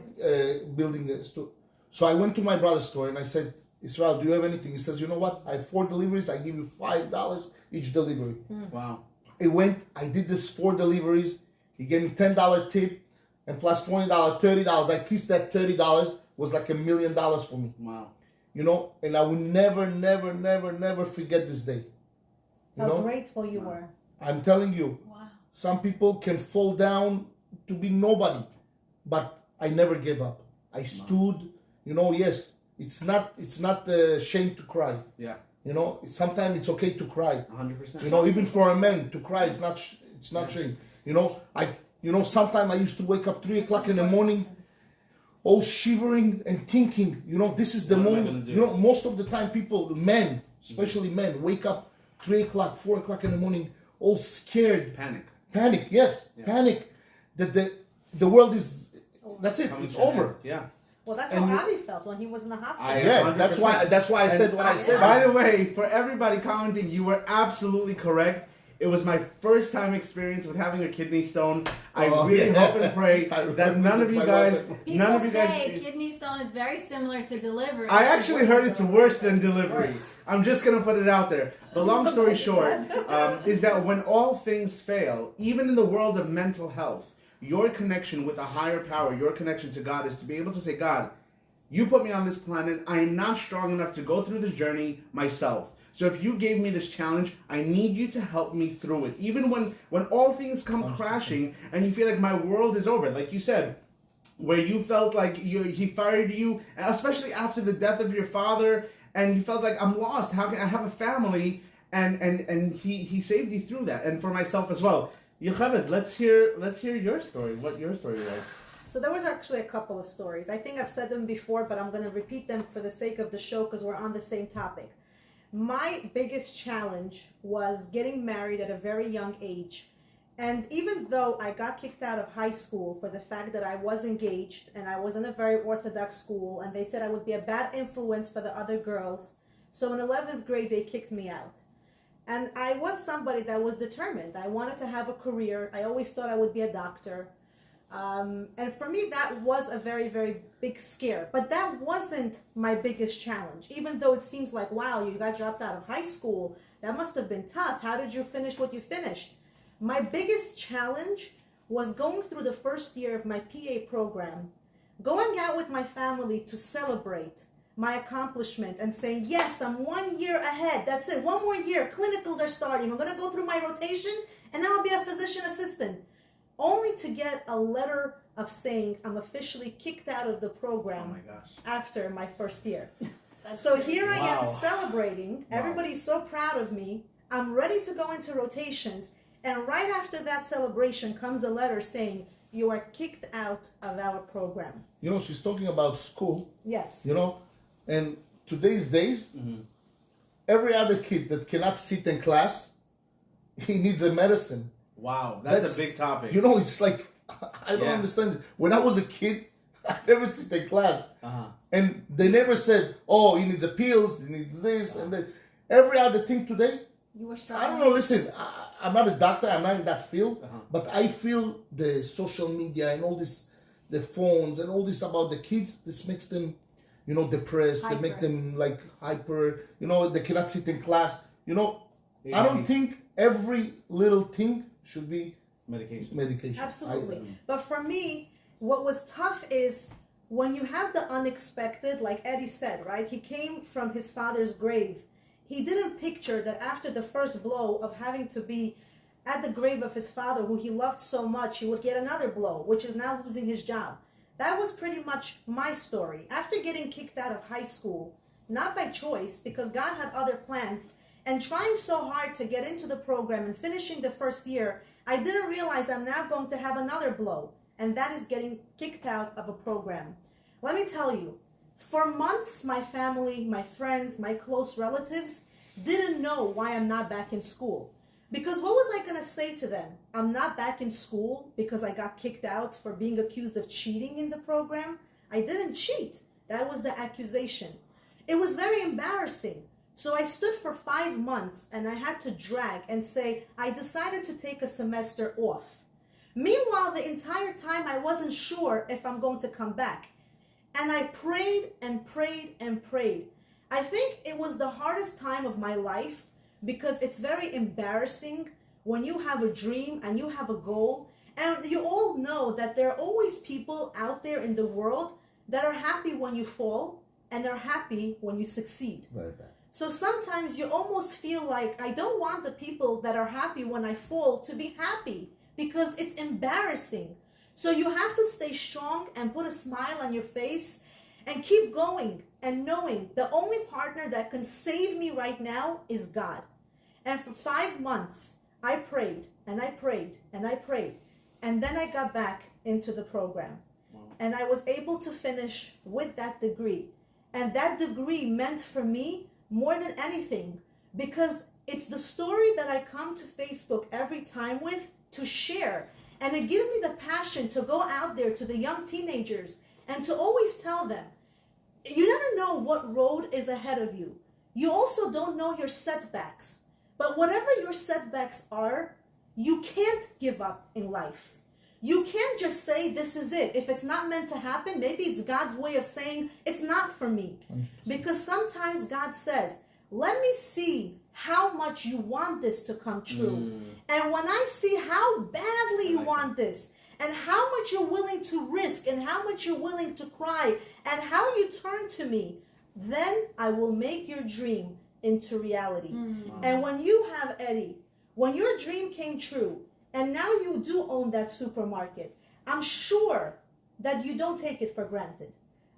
S4: building a store. So I went to my brother's store and I said, Israel, do you have anything? He says, you know what? I have 4 deliveries. I give you $5 each delivery.
S1: Wow.
S4: I did this 4 deliveries. He gave me $10 tip and plus $20, $30. I kissed that $30 was like $1 million for me.
S1: Wow.
S4: You know, and I will never, never, never, never forget this day. You
S2: How
S4: know,
S2: grateful you were.
S4: I'm telling you,
S3: Wow.
S4: some people can fall down to be nobody, but I never gave up. I stood. You know, yes, it's not shame to cry.
S1: Yeah.
S4: You know, sometimes it's okay to cry.
S1: 100%.
S4: You know, even for a man to cry, it's not shame. You know, sometimes I used to wake up 3 o'clock in the morning, all shivering and thinking, you know, this is the
S1: What am I
S4: moment.
S1: gonna do?
S4: You know, most of the time people, men, especially men, wake up 3 o'clock, 4 o'clock in the morning, all scared.
S1: Panic.
S4: Yes,
S1: Yeah.
S4: panic that the world is, that's it,
S1: Coming
S4: it's
S1: to an
S4: over.
S1: end. Yeah.
S2: Well, that's
S4: And
S2: how
S4: you-
S2: Abby felt when he was in the hospital.
S1: I-
S4: Yeah,
S1: 100%.
S4: that's why I said
S1: And
S4: what I said.
S1: By the way, for everybody commenting, you were absolutely correct. It was my first time experience with having a kidney stone. I
S4: Oh,
S1: really
S4: yeah.
S1: hope and pray
S4: I
S1: that none of you
S4: remember
S1: guys,
S4: my
S3: People
S1: none of you
S3: say
S1: guys.
S3: kidney stone is very similar to delivery.
S1: I actually heard it's worse than delivery.
S2: Worse.
S1: I'm just gonna put it out there. But long story short, is that when all things fail, even in the world of mental health, your connection with a higher power, your connection to God, is to be able to say, God, you put me on this planet. I am not strong enough to go through this journey myself. So if you gave me this challenge, I need you to help me through it. Even when all things come
S4: 100%.
S1: crashing and you feel like my world is over, like you said, where you felt like he fired you, especially after the death of your father, and you felt like I'm lost. How can I have a family? And he saved you through that, and for myself as well. Yocheved, let's hear your story. What your story was.
S2: So there was actually a couple of stories. I think I've said them before, but I'm going to repeat them for the sake of the show because we're on the same topic. My biggest challenge was getting married at a very young age. And even though I got kicked out of high school for the fact that I was engaged and I was in a very orthodox school and they said I would be a bad influence for the other girls, so in 11th grade they kicked me out. And I was somebody that was determined. I wanted to have a career. I always thought I would be a doctor. And for me, that was a very, very big scare. But that wasn't my biggest challenge. Even though it seems like, wow, you got dropped out of high school. That must have been tough. How did you finish what you finished? My biggest challenge was going through the first year of my PA program, going out with my family to celebrate my accomplishment and saying, yes, I'm 1 year ahead. That's it. 1 more year. Clinicals are starting. I'm going to go through my rotations and then I'll be a physician assistant. Only to get a letter of saying I'm officially kicked out of the program
S1: Oh my gosh.
S2: after my first year.
S3: That's
S2: So
S3: crazy.
S2: here I
S1: Wow.
S2: am celebrating.
S1: Wow.
S2: Everybody's so proud of me. I'm ready to go into rotations. And right after that celebration comes a letter saying, you are kicked out of our program.
S4: You know, she's talking about school,
S2: Yes.
S4: you know, and today's days, every other kid that cannot sit in class, he needs a medicine.
S1: Wow, that's a big topic.
S4: You know, it's like, I don't
S1: Yeah.
S4: understand. When I was a kid, I never sit in class.
S1: Uh-huh.
S4: And they never said, oh, he needs pills, he needs this, and that. Every other thing today,
S3: You were
S4: I
S3: struggling.
S4: don't know, listen, I'm not a doctor, I'm not in that field,
S1: Uh-huh.
S4: but I feel the social media and all this, the phones and all this about the kids, this makes them, you know, depressed, they make
S3: Hyper.
S4: them like hyper, you know, they cannot sit in class. You know, I
S1: Yeah.
S4: don't think every little thing should be
S1: Medication.
S4: medication.
S2: Absolutely. But for me, what was tough is when you have the unexpected, like Eddie said, right? He came from his father's grave. He didn't picture that after the first blow of having to be at the grave of his father, who he loved so much, he would get another blow, which is now losing his job. That was pretty much my story. After getting kicked out of high school, not by choice, because God had other plans, and trying so hard to get into the program and finishing the first year, I didn't realize I'm now going to have another blow, and that is getting kicked out of a program. Let me tell you, for months, my family, my friends, my close relatives didn't know why I'm not back in school. Because what was I going to say to them? I'm not back in school because I got kicked out for being accused of cheating in the program? I didn't cheat. That was the accusation. It was very embarrassing. So I stood for 5 months and I had to drag and say, I decided to take a semester off. Meanwhile, the entire time I wasn't sure if I'm going to come back. And I prayed and prayed and prayed. I think it was the hardest time of my life because it's very embarrassing when you have a dream and you have a goal. And you all know that there are always people out there in the world that are happy when you fall and are happy when you succeed.
S1: Very bad.
S2: So sometimes you almost feel like I don't want the people that are happy when I fall to be happy because it's embarrassing. So you have to stay strong and put a smile on your face and keep going and knowing the only partner that can save me right now is God. And for 5 months, I prayed and I prayed and I prayed. And then I got back into the program. And I was able to finish with that degree. And that degree meant for me more than anything because it's the story that I come to Facebook every time with to share. And it gives me the passion to go out there to the young teenagers and to always tell them, you never know what road is ahead of you. You also don't know your setbacks. But whatever your setbacks are, you can't give up in life. You can't just say, this is it. If it's not meant to happen, maybe it's God's way of saying, it's not for me. 100%. Because sometimes God says, let me see how much you want this to come true. And when I see how badly you want this, and how much you're willing to risk, and how much you're willing to cry, and how you turn to me, then I will make your dream into reality. And when you have Eddie, when your dream came true, and now you do own that supermarket, I'm sure that you don't take it for granted.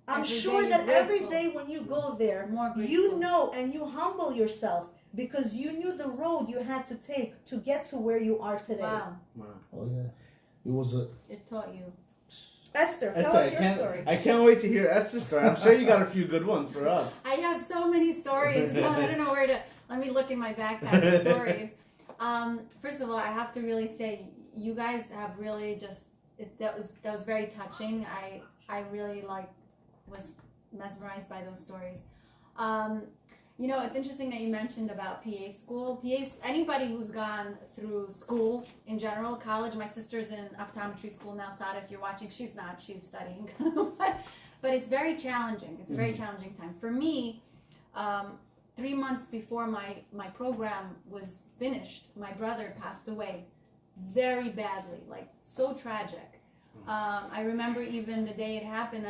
S2: I'm sure that every day when you go there, you know and you humble yourself because you knew the road you had to take to get to where you are today.
S3: Wow.
S4: Oh yeah,
S3: It taught you.
S2: Esther, tell us your story.
S1: I can't wait to hear Esther's story. I'm sure you got a few good ones for us.
S3: I have so many stories, so I don't know where to. Let me look in my backpack of stories. First of all, I have to really say, you guys have really just that was very touching. I really was mesmerized by those stories. You know, it's interesting that you mentioned about PA school. Anybody who's gone through school in general, college. My sister's in optometry school now. Sada, if you're watching, she's not. She's studying, but it's very challenging. It's a very challenging time for me. 3 months before my program was finished, my brother passed away very badly, like so tragic. I remember even the day it happened,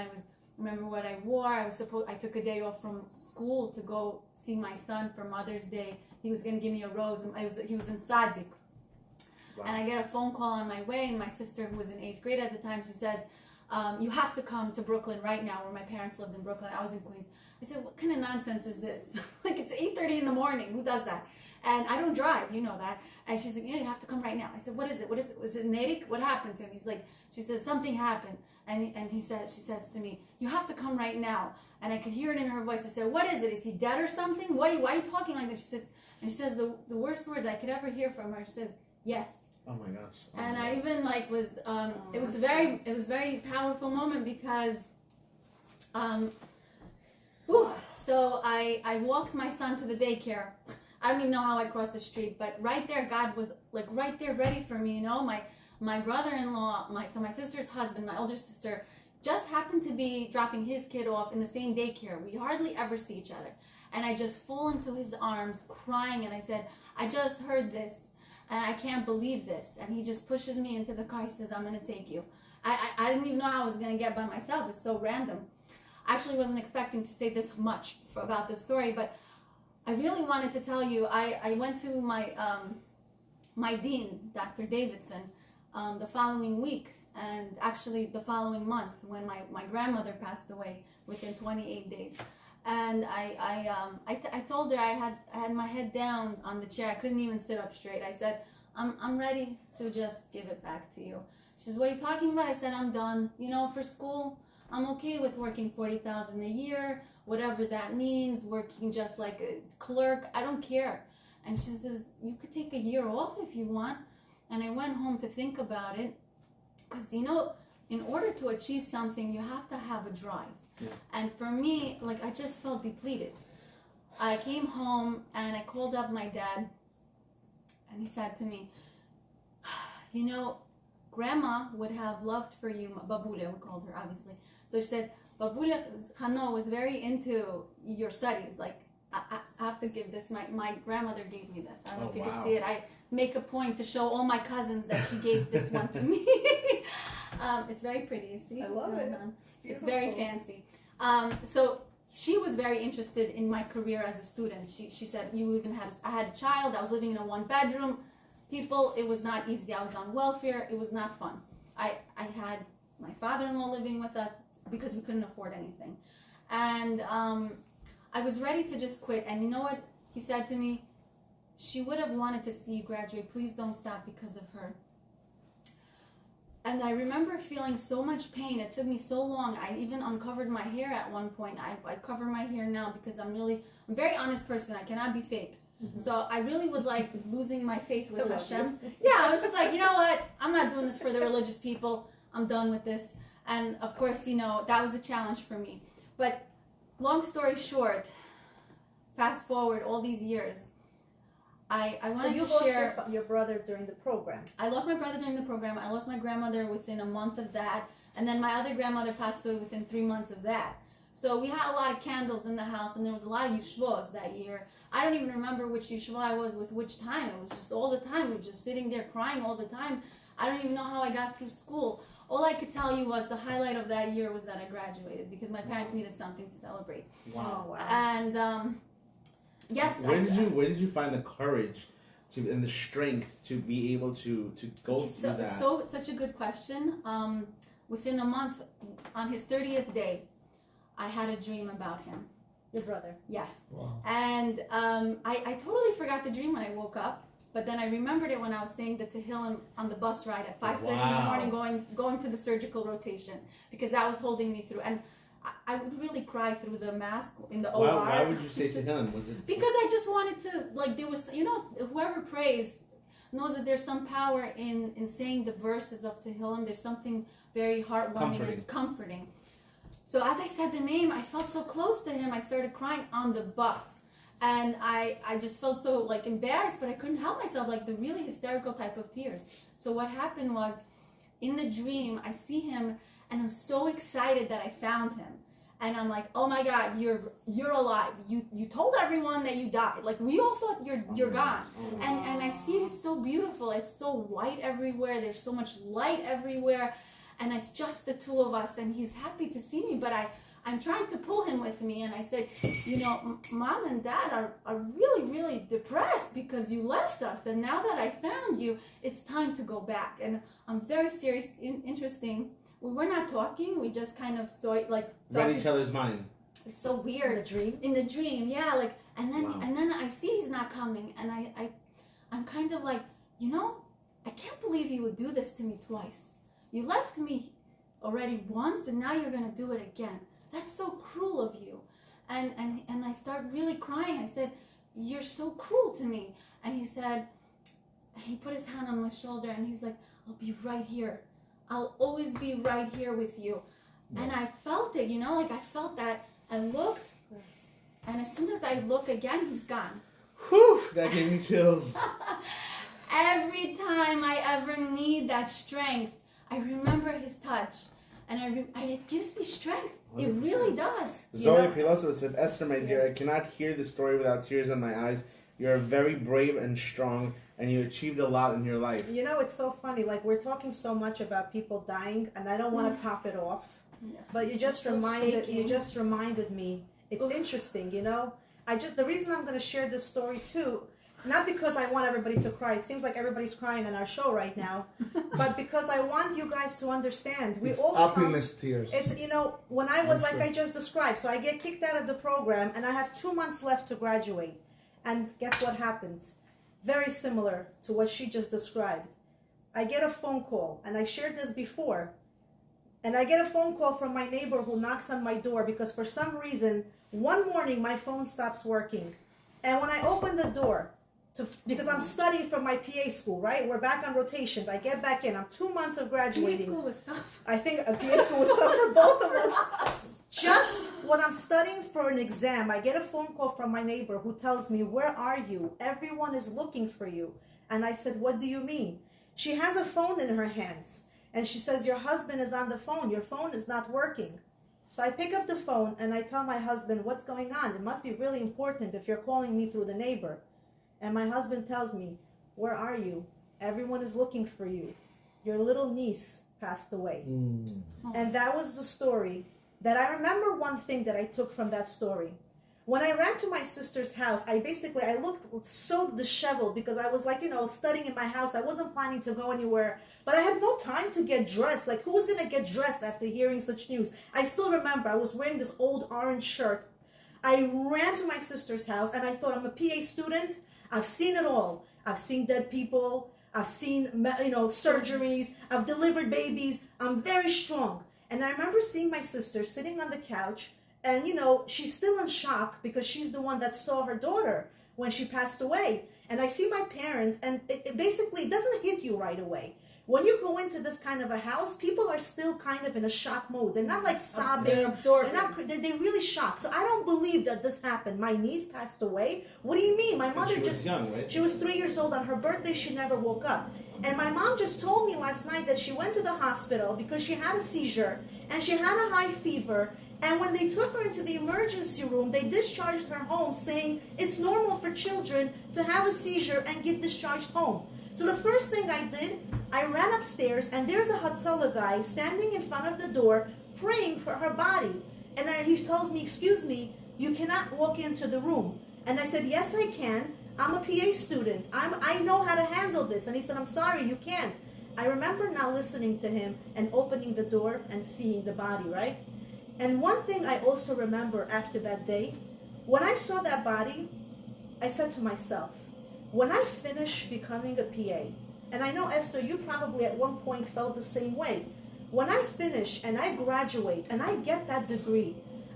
S3: remember what I wore. I took a day off from school to go see my son for Mother's Day. He was going to give me a rose, and he was in Sadzik. Wow. And I get a phone call on my way, and my sister, who was in 8th grade at the time, she says, you have to come to Brooklyn right now, where my parents lived in Brooklyn. I was in Queens. I said, what kind of nonsense is this? Like, it's 8:30 in the morning. Who does that? And I don't drive, you know that. And she's like, yeah, you have to come right now. I said, what is it? Was it Nerik? What happened to him? He's like, she says, something happened. And she says to me, you have to come right now. And I could hear it in her voice. I said, what is it? Is he dead or something? Why are you talking like this? She says the worst words I could ever hear from her. She says, yes.
S1: Oh my gosh.
S3: And I even was, it was a very powerful moment because, so I walked my son to the daycare. I don't even know how I crossed the street, but right there, God was like right there ready for me, you know. My brother-in-law, my sister's husband, my older sister, just happened to be dropping his kid off in the same daycare. We hardly ever see each other. And I just fall into his arms crying, and I said, I just heard this, and I can't believe this. And he just pushes me into the car. He says, I'm going to take you. I didn't even know how I was going to get by myself. It's so random. I actually wasn't expecting to say this much about this story, but I really wanted to tell you, I went to my dean, Dr. Davidson, the following week, and actually the following month when my grandmother passed away within 28 days. And I told her I had my head down on the chair. I couldn't even sit up straight. I said, I'm ready to just give it back to you. She says, what are you talking about? I said, I'm done. You know, for school, I'm okay with working $40,000 a year, whatever that means, working just like a clerk. I don't care. And she says, you could take a year off if you want. And I went home to think about it because, you know, in order to achieve something, you have to have a drive. Yeah. And for me, like, I just felt depleted. I came home and I called up my dad, and he said to me, you know, grandma would have loved for you, Babulia, we called her obviously. So she said, Babulia Chano was very into your studies. Like, I have to give this, my grandmother gave me this. I don't know if you can see it. I make a point to show all my cousins that she gave this one to me. It's very pretty, you see?
S2: I love it.
S3: It's very fancy. So she was very interested in my career as a student. She said, I had a child, I was living in a 1-bedroom. People, it was not easy. I was on welfare. It was not fun. I had my father-in-law living with us because we couldn't afford anything. And I was ready to just quit. And you know what he said to me? She would have wanted to see you graduate. Please don't stop because of her. And I remember feeling so much pain. It took me so long. I even uncovered my hair at one point. I cover my hair now because I'm a very honest person. I cannot be fake. Mm-hmm. So I really was like losing my faith with Hashem. Yeah, I was just like, you know what? I'm not doing this for the religious people. I'm done with this. And of course, you know, that was a challenge for me. But long story short, fast forward all these years, I wanted to share.
S2: Your brother during the program.
S3: I lost my brother during the program. I lost my grandmother within a month of that. And then my other grandmother passed away within 3 months of that. So we had a lot of candles in the house, and there was a lot of yeshivos that year. I don't even remember which yeshiva I was with which time. It was just all the time. We were just sitting there crying all the time. I don't even know how I got through school. All I could tell you was the highlight of that year was that I graduated because my parents needed something to celebrate.
S2: Wow. Wow.
S3: And yes.
S1: Where did you find the courage and the strength to be able to go through that?
S3: So such a good question. Within a month, on his 30th day, I had a dream about him.
S2: Your brother.
S3: Yeah.
S4: Wow.
S3: And I totally forgot the dream when I woke up. But then I remembered it when I was saying the Tehillim on the bus ride at 5:30 in the morning, going to the surgical rotation, because that was holding me through. And I would really cry through the mask in the OR.
S1: Why would you say Tehillim? Was it
S3: because I just wanted to, like, there was, you know, whoever prays knows that there's some power in saying the verses of Tehillim. There's something very heartwarming and comforting. So as I said the name, I felt so close to him. I started crying on the bus. And I just felt so like embarrassed, but I couldn't help myself, like the really hysterical type of tears. So what happened was, in the dream, I see him, and I'm so excited that I found him. And I'm like, oh my God, you're alive. You told everyone that you died. Like, we all thought you're gone. And I see it is so beautiful. It's so white everywhere. There's so much light everywhere. And it's just the two of us. And he's happy to see me, but I'm trying to pull him with me. And I said, you know, Mom and Dad are really, really depressed because you left us. And now that I found you, it's time to go back. And I'm very serious. Interesting. We were not talking. We just kind of saw it, like,
S1: read each other's mind.
S3: It's so weird. In the dream, yeah. Like, and then I see he's not coming, and I'm kind of like, you know, I can't believe you would do this to me twice. You left me already once, and now you're gonna do it again. That's so cruel of you. And I start really crying. I said, you're so cruel to me. And he put his hand on my shoulder, and he's like, I'll be right here. I'll always be right here with you. No. And I felt it, you know, like I felt that. I looked, and as soon as I look again, he's gone.
S1: Whew, that gave me chills.
S3: Every time I ever need that strength, I remember his touch. And it gives me strength. 100%. It really does.
S1: Zoe Piloso said, Esther, my dear, I cannot hear the story without tears in my eyes. You're very brave and strong, and you achieved a lot in your life.
S2: You know, it's so funny. Like, we're talking so much about people dying, and I don't want to top it off. Yeah. But you just reminded me. It's interesting, you know. The reason I'm going to share this story too, not because I want everybody to cry. It seems like everybody's crying on our show right now, but because I want you guys to understand. We all
S4: happiness tears.
S2: It's, you know, when I was I just described. So I get kicked out of the program, and I have 2 months left to graduate. And guess what happens? Very similar to what she just described. I get a phone call, and I shared this before. And I get a phone call from my neighbor who knocks on my door because for some reason, one morning my phone stops working. And when I open the door, because I'm studying for my PA school, right? We're back on rotations. I get back in. I'm 2 months of graduating.
S3: PA school was tough.
S2: I think a PA school was tough for both of us. Just when I'm studying for an exam, I get a phone call from my neighbor who tells me, where are you? Everyone is looking for you. And I said, what do you mean? She has a phone in her hands. And she says, your husband is on the phone. Your phone is not working. So I pick up the phone and I tell my husband, what's going on? It must be really important if you're calling me through the neighbor. And my husband tells me, where are you? Everyone is looking for you. Your little niece passed away. And that was the story that I remember. One thing that I took from that story. When I ran to my sister's house, I looked so disheveled because I was like, studying in my house. I wasn't planning to go anywhere, but I had no time to get dressed. Like, who was going to get dressed after hearing such news? I still remember I was wearing this old orange shirt. I ran to my sister's house and I thought, I'm a PA student. I've seen it all. I've seen dead people. I've seen, surgeries. I've delivered babies. I'm very strong. And I remember seeing my sister sitting on the couch. And, she's still in shock because she's the one that saw her daughter when she passed away. And I see my parents, and it basically doesn't hit you right away. When you go into this kind of a house, people are still kind of in a shock mode. They're not like sobbing.
S3: They're absorbing.
S2: They're really shocked. So I don't believe that this happened. My niece passed away. What do you mean? My mother
S1: was young, right?
S2: She was 3 years old. On her birthday, she never woke up. And my mom just told me last night that she went to the hospital because she had a seizure and she had a high fever. And when they took her into the emergency room, they discharged her home saying it's normal for children to have a seizure and get discharged home. So the first thing I did, I ran upstairs and there's a Hatzalah guy standing in front of the door praying for her body. And he tells me, excuse me, you cannot walk into the room. And I said, yes, I can. I'm a PA student. I know how to handle this. And he said, I'm sorry, you can't. I remember now listening to him and opening the door and seeing the body, right? And one thing I also remember after that day, when I saw that body, I said to myself, when I finish becoming a PA, and I know, Esther, you probably at one point felt the same way. When I finish and I graduate and I get that degree,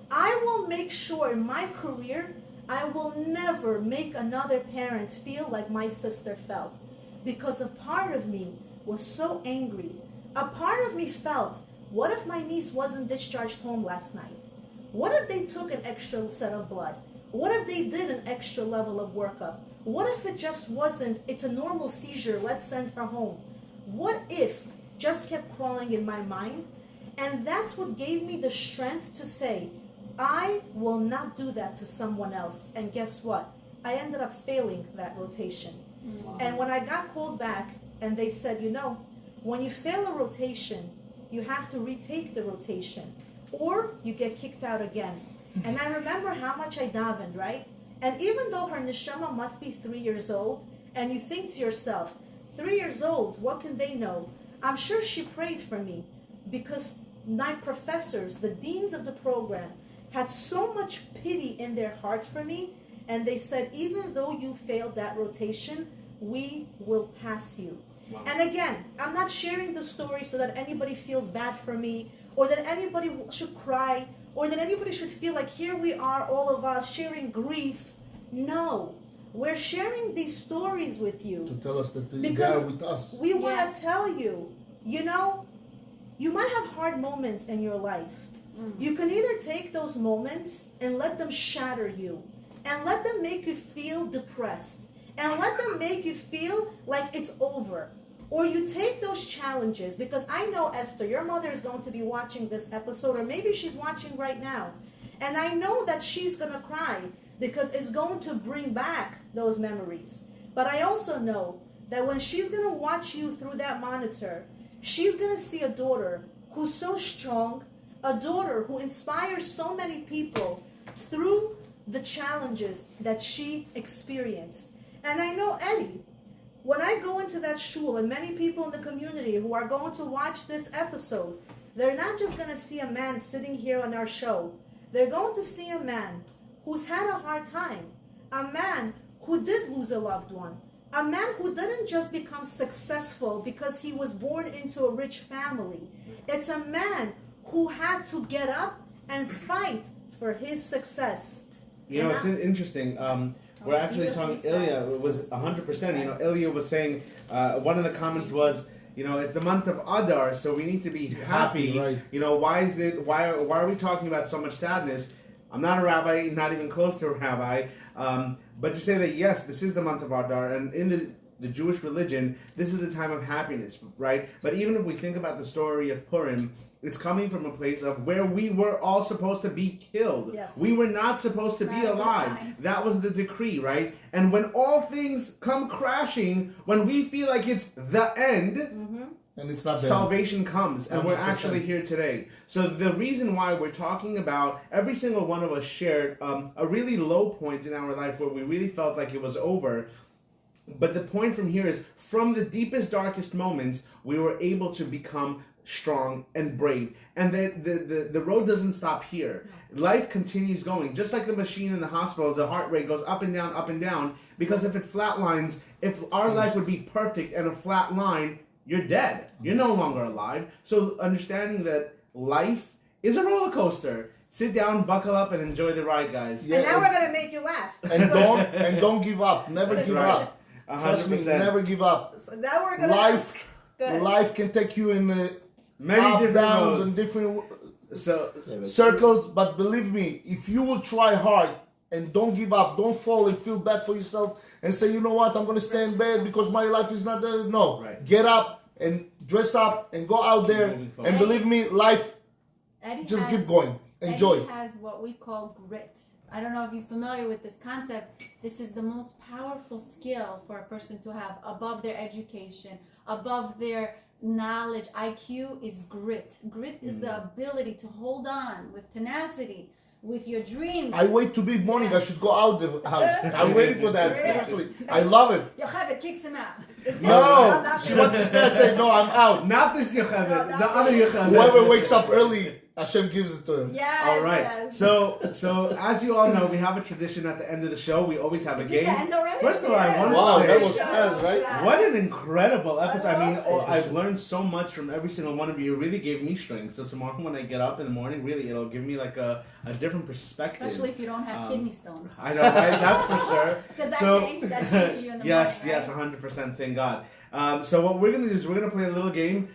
S2: I will make sure in my career, I will never make another parent feel like my sister felt. Because a part of me was so angry. A part of me felt, what if my niece wasn't discharged home last night? What if they took an extra set of blood? What if they did an extra level of workup? What if it just wasn't, it's a normal seizure, let's send her home? What if just kept crawling in my mind? And that's what gave me the strength to say, I will not do that to someone else. And guess what? I ended up failing that rotation. Wow. And when I got called back and they said, when you fail a rotation, you have to retake the rotation or you get kicked out again. And I remember how much I davened, right? And even though her neshama must be 3 years old, and you think to yourself, 3 years old, what can they know? I'm sure she prayed for me because my professors, the deans of the program, had so much pity in their heart for me. And they said, even though you failed that rotation, we will pass you. Wow. And again, I'm not sharing the story so that anybody feels bad for me or that anybody should cry or that anybody should feel like here we are, all of us, sharing grief. No. We're sharing these stories with you.
S4: To tell us that they are with us.
S2: We want to tell you, you might have hard moments in your life. You can either take those moments and let them shatter you and let them make you feel depressed and let them make you feel like it's over. Or you take those challenges, because I know, Esther, your mother is going to be watching this episode, or maybe she's watching right now. And I know that she's going to cry because it's going to bring back those memories. But I also know that when she's going to watch you through that monitor, she's going to see a daughter who's so strong, a daughter who inspires so many people through the challenges that she experienced. And I know Eddie, when I go into that shul, and many people in the community who are going to watch this episode, they're not just going to see a man sitting here on our show. They're going to see a man who's had a hard time, a man who did lose a loved one, a man who didn't just become successful because he was born into a rich family. It's a man who had to get up and fight for his success.
S1: It's interesting. We're actually talking, Ilya was 100%. Ilya was saying, one of the comments was, it's the month of Adar, so we need to be happy.
S4: Right.
S1: Why are we talking about so much sadness? I'm not a rabbi, not even close to a rabbi. But to say that, yes, this is the month of Adar, and the Jewish religion, this is the time of happiness, right? But even if we think about the story of Purim, it's coming from a place of where we were all supposed to be killed.
S2: Yes.
S1: We were not supposed to be alive. That was the decree, right? And when all things come crashing, when we feel like it's the end,
S4: and it's not
S1: salvation comes, and we're
S4: 100%.
S1: actually here today. So the reason why we're talking about, every single one of us shared a really low point in our life where we really felt like it was over. But the point from here is, from the deepest, darkest moments, we were able to become strong and brave. And the road doesn't stop here. Life continues going. Just like the machine in the hospital, the heart rate goes up and down, because if it flatlines, if our life would be perfect and a flat line, you're dead. You're no longer alive. So understanding that life is a roller coaster. Sit down, buckle up, and enjoy the ride, guys.
S2: And now we're gonna make you laugh.
S4: And don't give up. Never give
S1: right.
S4: up. Trust me,
S1: 100%.
S4: never give up.
S2: So now we're gonna
S4: Life can take you in
S1: Many
S4: up,
S1: different
S4: downs,
S1: modes.
S4: and different
S1: So
S4: circles. But believe me, if you will try hard and don't give up, don't fall and feel bad for yourself and say, you know what, I'm gonna stay in bed because my life is not there. No,
S1: Right.
S4: get up and dress up and go out there.
S1: moving forward.
S4: And believe me, life
S3: Eddie
S4: just
S3: has-
S4: keep going. Enjoy.
S3: Eddie has what we call grit. I don't know if you're familiar with this concept. This is the most powerful skill for a person to have above their education, above their knowledge. IQ is grit. Grit is the ability to hold on with tenacity, with your dreams.
S4: I wait to be morning. I should go out the house. I'm waiting for that. Seriously, I love it.
S3: Yocheved kicks him out.
S4: No, she wants to stay. I say no. I'm out.
S1: not this Yocheved,
S2: No,
S1: the other Yocheved.
S4: Whoever wakes up early, Hashem gives it to him.
S3: Yes.
S1: All right.
S3: yes.
S1: So as you all know, we have a tradition at the end of the show. We always have a
S3: Is it
S1: game.
S3: the end already?
S1: First of all, I want to
S4: Wow,
S1: say,
S4: that was fast, right?
S1: what an incredible episode. I mean,
S2: love it.
S1: I've learned so much from every single one of you. It really gave me strength. So tomorrow when I get up in the morning, really, it'll give me like a different perspective.
S3: Especially if you don't have kidney stones.
S1: I know, right? That's for sure.
S3: Does that
S1: So-
S3: change? That changes you in the
S1: yes,
S3: morning,
S1: yes,
S3: right?
S1: 100%. Thank God. So what we're going to do is we're going to play a little game.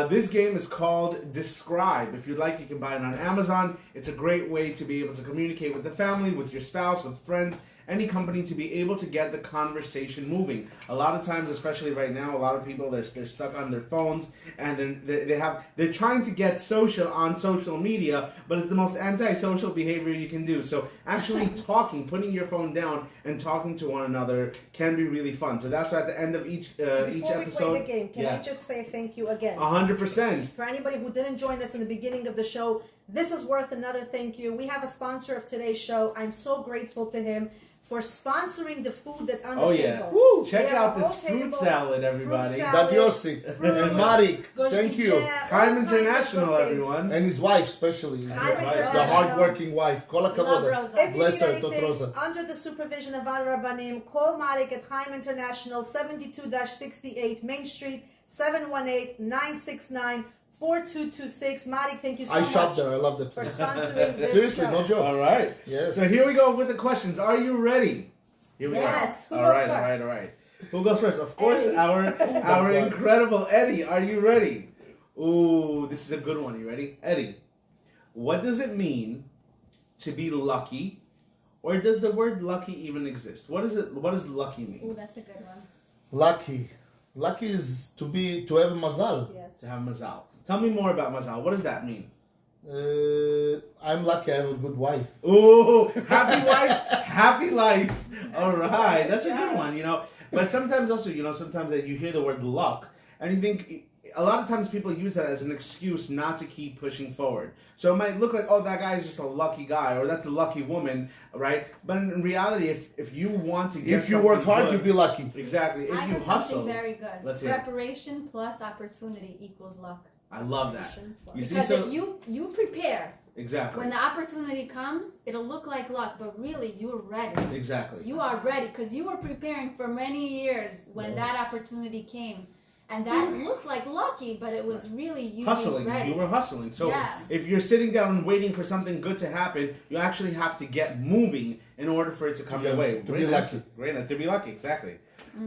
S1: This game is called Describe. If you'd like, you can buy it on Amazon. It's a great way to be able to communicate with the family, with your spouse, with friends, any company, to be able to get the conversation moving. A lot of times, especially right now, a lot of people, they're stuck on their phones, and they're trying to get social on social media, but it's the most anti-social behavior you can do. So actually talking, putting your phone down and talking to one another can be really fun. So that's why at the end of each
S2: Before
S1: episode,
S2: we play the game, can I just say thank you again?
S1: 100%.
S2: For anybody who didn't join us in the beginning of the show, this is worth another thank you. We have a sponsor of today's show. I'm so grateful to him for sponsoring the food that's on the
S1: Oh yeah!
S2: table.
S1: Woo! Check
S2: We have
S1: out
S2: a
S1: this
S2: whole
S1: fruit
S2: table,
S1: salad, everybody.
S2: fruit salad.
S4: That Yossi
S2: Fruit,
S4: and Marik,
S2: gosh,
S4: thank you,
S2: all
S1: Chaim
S2: kinds of
S1: International,
S2: good things.
S1: everyone.
S4: and his wife especially,
S2: Chaim
S1: Right.
S4: the
S2: International.
S4: hardworking wife. Kol
S3: Love
S4: hakavod.
S3: Rosa.
S2: If you
S4: Bless
S2: need
S4: her, Tot
S2: anything,
S4: Rosa.
S2: under the supervision of Ad Rabbanim, call Marik at Chaim International, 72-68 Main Street, 718-969-4226. Marik, thank you so
S4: I
S2: much
S4: shop there. I love the
S2: for
S4: place.
S2: sponsoring this
S4: Seriously,
S2: show.
S4: no joke.
S1: All right.
S4: Yes.
S1: So here we go with the questions. Are you ready? Here we
S2: Yes.
S1: go.
S2: Who
S1: All
S2: goes
S1: right,
S2: first?
S1: all right, all right. Who goes first? Of course,
S2: Eddie.
S1: our
S4: God.
S1: incredible Eddie. Are you ready? Ooh, this is a good one. You ready? Eddie, what does it mean to be lucky? Or does the word lucky even exist? What is it? What does lucky
S3: Ooh,
S1: mean?
S3: that's a good one.
S4: Lucky is to have a mazal.
S2: Yes.
S1: To have mazal. Tell me more about mazal. What does that mean?
S4: I'm lucky I have a good wife.
S1: Ooh, happy wife, happy life. All
S2: Excellent.
S1: right, that's a
S2: Good
S1: good
S2: job.
S1: one, you know. But sometimes also, you know, sometimes that you hear the word luck, and you think, a lot of times people use that as an excuse not to keep pushing forward. So it might look like, oh, that guy is just a lucky guy, or that's a lucky woman, right? But in reality, if you want to get
S4: If you work
S1: something
S4: hard,
S1: good-
S4: you'll be lucky.
S1: exactly. If
S3: I
S1: you
S3: heard
S1: hustle,
S3: something very good.
S1: Let's hear it.
S3: Preparation plus opportunity equals luck.
S1: I love that. You see,
S3: Because
S1: so
S3: if you prepare,
S1: exactly,
S3: when the opportunity comes, it'll look like luck, but really you're ready.
S1: exactly.
S3: You are ready because you were preparing for many years when that opportunity came. And that looks like lucky, but it was really you
S1: Hustling.
S3: being ready.
S1: You were hustling. So
S3: Yes.
S1: if you're sitting down and waiting for something good to happen, you actually have to get moving in order for it to come your way.
S4: To be lucky.
S1: Great. To be lucky. Exactly.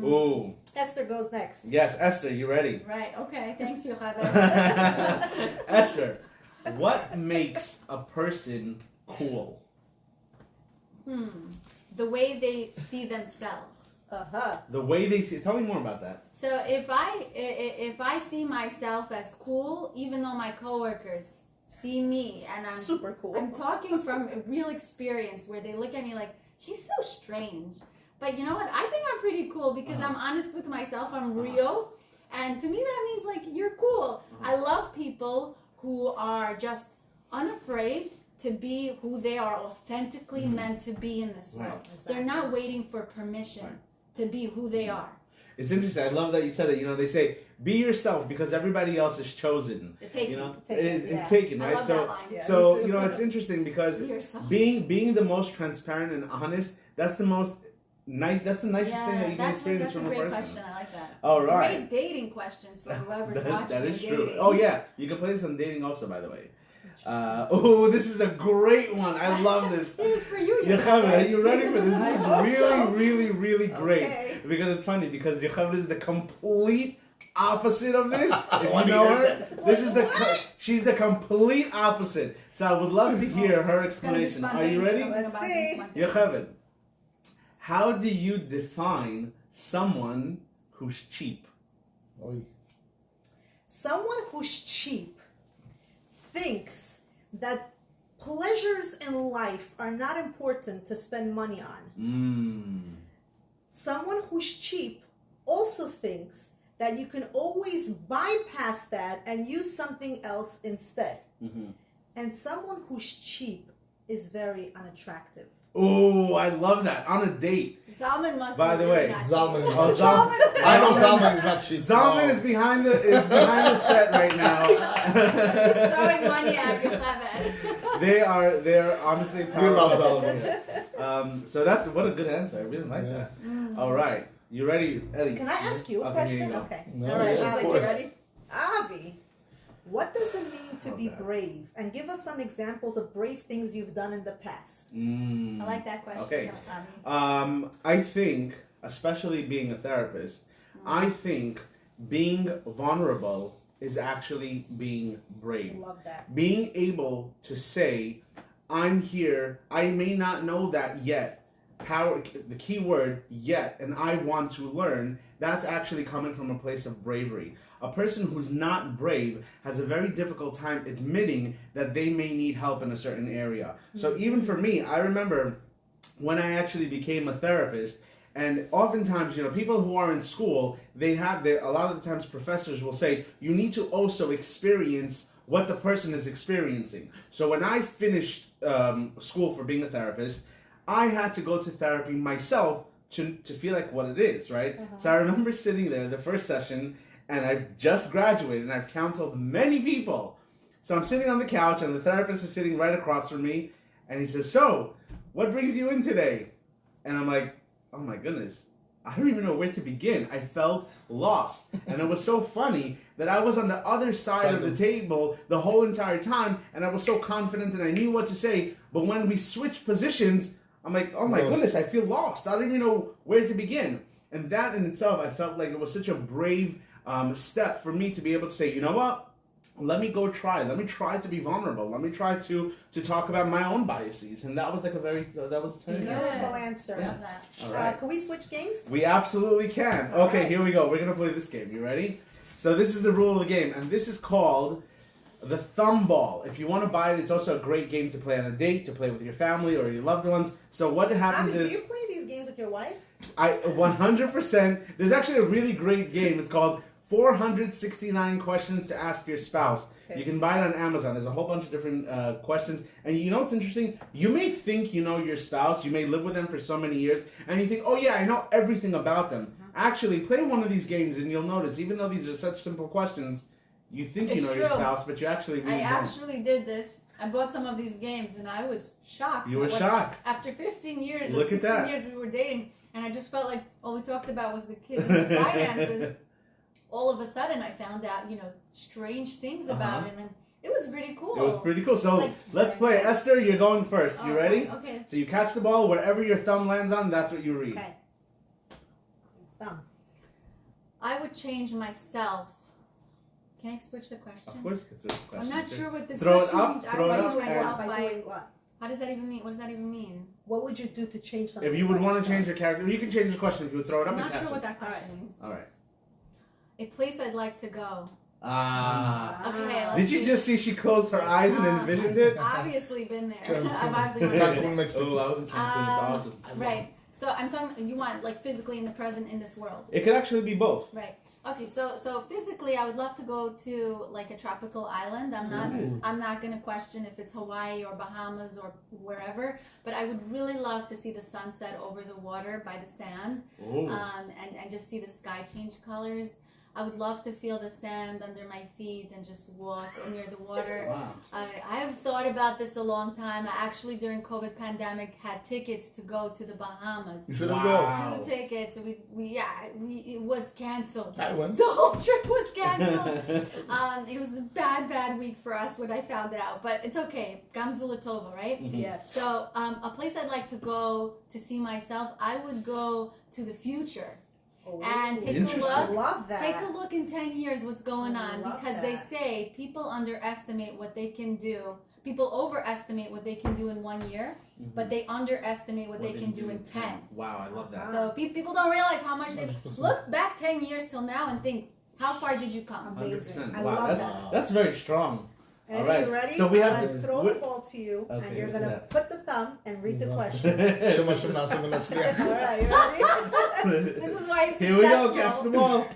S1: Ooh.
S2: Esther goes next.
S1: Yes, Esther, you ready?
S3: Right, okay. Thanks, Yocheved.
S1: Esther, what makes a person cool?
S3: The way they see themselves.
S1: The way they see. Tell me more about that.
S3: So if I see myself as cool, even though my coworkers see me, and I'm
S2: Super cool.
S3: I'm talking from a real experience where they look at me like, she's so strange. But you know what? I think I'm pretty cool because I'm honest with myself. I'm real. And to me, that means like, you're cool. I love people who are just unafraid to be who they are authentically meant to be in this world.
S2: Exactly.
S3: They're not waiting for permission to be who they are.
S1: It's interesting. I love that you said that. You know, they say be yourself because everybody else is chosen.
S3: Taken.
S1: You know,
S2: Taken,
S1: taken,
S3: I
S1: right?
S3: love
S1: So,
S3: that line.
S2: Yeah,
S1: so
S2: me too.
S1: you know, it's interesting because
S3: Be yourself.
S1: being the most transparent and honest. That's the most nice. That's the nicest thing that you can experience
S3: that's
S1: from
S3: a
S1: a
S3: great
S1: person.
S3: question. I like that.
S1: All right.
S3: Great dating questions for whoever's watching.
S1: That is
S3: and
S1: true.
S3: dating.
S1: Oh yeah, you can play this on dating also, by the way. Oh, this is a great one. I love this.
S3: It was for you.
S1: Yocheved, are you ready for this?
S2: I
S1: This
S2: hope
S1: is really,
S2: so.
S1: really, really great.
S2: Okay.
S1: Because it's funny because Yocheved is the complete opposite of this. If you
S4: wanna
S1: know
S4: hear
S1: her,
S4: that.
S1: this is she's the complete opposite. So I would love to hear her
S3: It's gonna be
S1: explanation. Are you
S3: spontaneous.
S1: ready?
S3: Something
S2: Let's
S3: about
S2: see.
S3: this one.
S1: Yocheved, how do you define someone who's cheap?
S4: Oy.
S2: Someone who's cheap thinks that pleasures in life are not important to spend money on. Someone who's cheap also thinks that you can always bypass that and use something else instead. And someone who's cheap is very unattractive.
S1: Oh, I love that. On a date.
S3: Zalman must
S1: By
S3: be
S1: the
S3: really
S1: way,
S3: not
S4: Zalman is
S3: cheap.
S4: not
S1: Zalman.
S4: I know Zalman is not cheap.
S1: Zalman
S4: No.
S1: is behind the set right now.
S3: He's throwing money at you, Clever.
S1: They're honestly
S4: We
S1: powerful.
S4: love Zalman.
S1: So that's what a good answer. I really like that. All right, you ready, Eddie?
S2: Can I ask you a
S1: Okay,
S2: question?
S1: here you go.
S2: Okay.
S4: No,
S3: All right,
S4: yes,
S3: she's
S4: of
S3: like,
S2: Avi,
S3: you
S4: course.
S2: ready? Avi, what does it mean to be
S1: Okay.
S2: brave? And give us some examples of brave things you've done in the past.
S3: I like that question.
S1: Okay.
S3: Tommy.
S1: I think, especially being a therapist, I think being vulnerable is actually being brave.
S2: Love that.
S1: Being able to say, I'm here, I may not know that yet. The key word, yet, and I want to learn, that's actually coming from a place of bravery. A person who's not brave has a very difficult time admitting that they may need help in a certain area. So even for me, I remember when I actually became a therapist, and oftentimes, you know, people who are in school, a lot of the times professors will say, you need to also experience what the person is experiencing. So when I finished school for being a therapist, I had to go to therapy myself to feel like what it is, right? So I remember sitting there the first session, and I've just graduated, and I've counseled many people. So I'm sitting on the couch, and the therapist is sitting right across from me, and he says, so, what brings you in today? And I'm like, oh my goodness, I don't even know where to begin. I felt lost. And it was so funny that I was on the other side of the table the whole entire time, and I was so confident and I knew what to say. But when we switched positions, I'm like, oh my goodness, I feel lost. I don't even know where to begin. And that in itself, I felt like it was such a brave step for me to be able to say, you know what? Let me go try. Let me try to be vulnerable. Let me try to talk about my own biases. And that was like that was turning out.
S2: Beautiful answer.
S1: Yeah.
S3: Love that.
S1: All right.
S2: Can we switch games?
S1: We absolutely can. Okay, here we go. We're going to play this game. You ready? So this is the rule of the game. And this is called the thumb ball. If you want to buy it, it's also a great game to play on a date, to play with your family or your loved ones. So what happens
S2: Avi,
S1: is...
S2: do you play these games with your wife?
S1: I 100%. There's actually a really great game. It's called 469 Questions to Ask Your Spouse.
S2: Okay.
S1: You can buy it on Amazon. There's a whole bunch of different questions. And you know what's interesting? You may think you know your spouse. You may live with them for so many years. And you think, oh yeah, I know everything about them. Actually, play one of these games and you'll notice, even though these are such simple questions, you think you
S3: It's
S1: know your
S3: true.
S1: spouse, but you actually really
S3: I
S1: don't.
S3: actually did this. I bought some of these games and I was shocked.
S1: You were
S3: Like,
S1: shocked.
S3: After 15 years
S1: Look
S3: or
S1: at
S3: 16
S1: that.
S3: years we were dating, and I just felt like all we talked about was the kids and the finances. All of a sudden I found out, strange things about him, and it was pretty cool.
S1: It was pretty cool. So
S3: It's like-
S1: let's play. Esther, you're going first. You
S3: Oh,
S1: ready?
S3: Okay.
S1: So you catch the ball. Wherever your thumb lands on, that's what you read.
S2: Okay. Thumb.
S3: I would change myself. Can I switch the question?
S1: Of course, it's a question.
S3: I'm not sure what this
S1: Throw it
S3: question
S1: up,
S3: means.
S1: throw
S3: I
S1: it
S3: would
S1: up,
S3: change myself
S2: By doing what?
S3: How does that even mean? What does that even mean?
S2: What would you do to change something?
S1: If you would
S2: about
S1: want to
S2: yourself?
S1: change your character, you can change the question if you would throw it up
S3: I'm
S1: and
S3: not
S1: catch
S3: sure
S1: it.
S3: what that question means.
S1: All right.
S3: A place I'd like to go.
S1: Ah.
S3: Okay. Let's
S1: Did you
S3: see.
S1: just see she closed her eyes and envisioned it?
S3: Obviously been there.
S4: Cancun.
S3: I've obviously
S4: Cancun,
S3: been there.
S4: Mexico.
S1: Oh, I was in Cancun. It's awesome.
S3: Right. So I'm talking. You want like physically in the present in this world.
S1: It could actually be both.
S3: Right. Okay. So physically, I would love to go to like a tropical island. I'm not gonna question if it's Hawaii or Bahamas or wherever, but I would really love to see the sunset over the water by the sand,
S1: Ooh.
S3: and just see the sky change colors. I would love to feel the sand under my feet and just walk near the water.
S1: Wow.
S3: I have thought about this a long time. I actually, during COVID pandemic, had tickets to go to the Bahamas.
S4: You shouldn't
S1: Wow.
S3: 2 tickets. It was canceled.
S4: go. I went.
S3: The whole trip was canceled. It was a bad week for us when I found out, but it's okay. Gamzula Tova, right?
S2: Yes.
S3: So, a place I'd like to go to see myself, I would go to the future. And take a
S1: Interesting.
S3: look.
S2: Love that.
S3: Take a look in 10 years what's going on,
S2: Love
S3: because
S2: that.
S3: they say people underestimate what they can do. People overestimate what they can do in 1 year, but they underestimate what they can do in 10.
S1: Wow, I love that.
S3: So people don't realize how much they
S4: 100%.
S3: look back 10 years till now and think, how far did you come?
S2: Amazing.
S1: 100%.
S2: I
S1: Wow,
S2: love
S1: that's
S2: that.
S1: that's very strong.
S2: Eddie,
S1: All right.
S2: you ready?
S1: So we have
S2: I'm
S1: to-
S2: gonna throw
S1: we-
S2: the ball to you,
S1: Okay,
S2: and you're
S1: let's do
S2: gonna
S1: that.
S2: put the thumb and read the question.
S4: Shema Shema Shema Shema.
S2: All right, you ready?
S3: This is why it's
S1: Here we go,
S3: successful.
S1: catch the ball.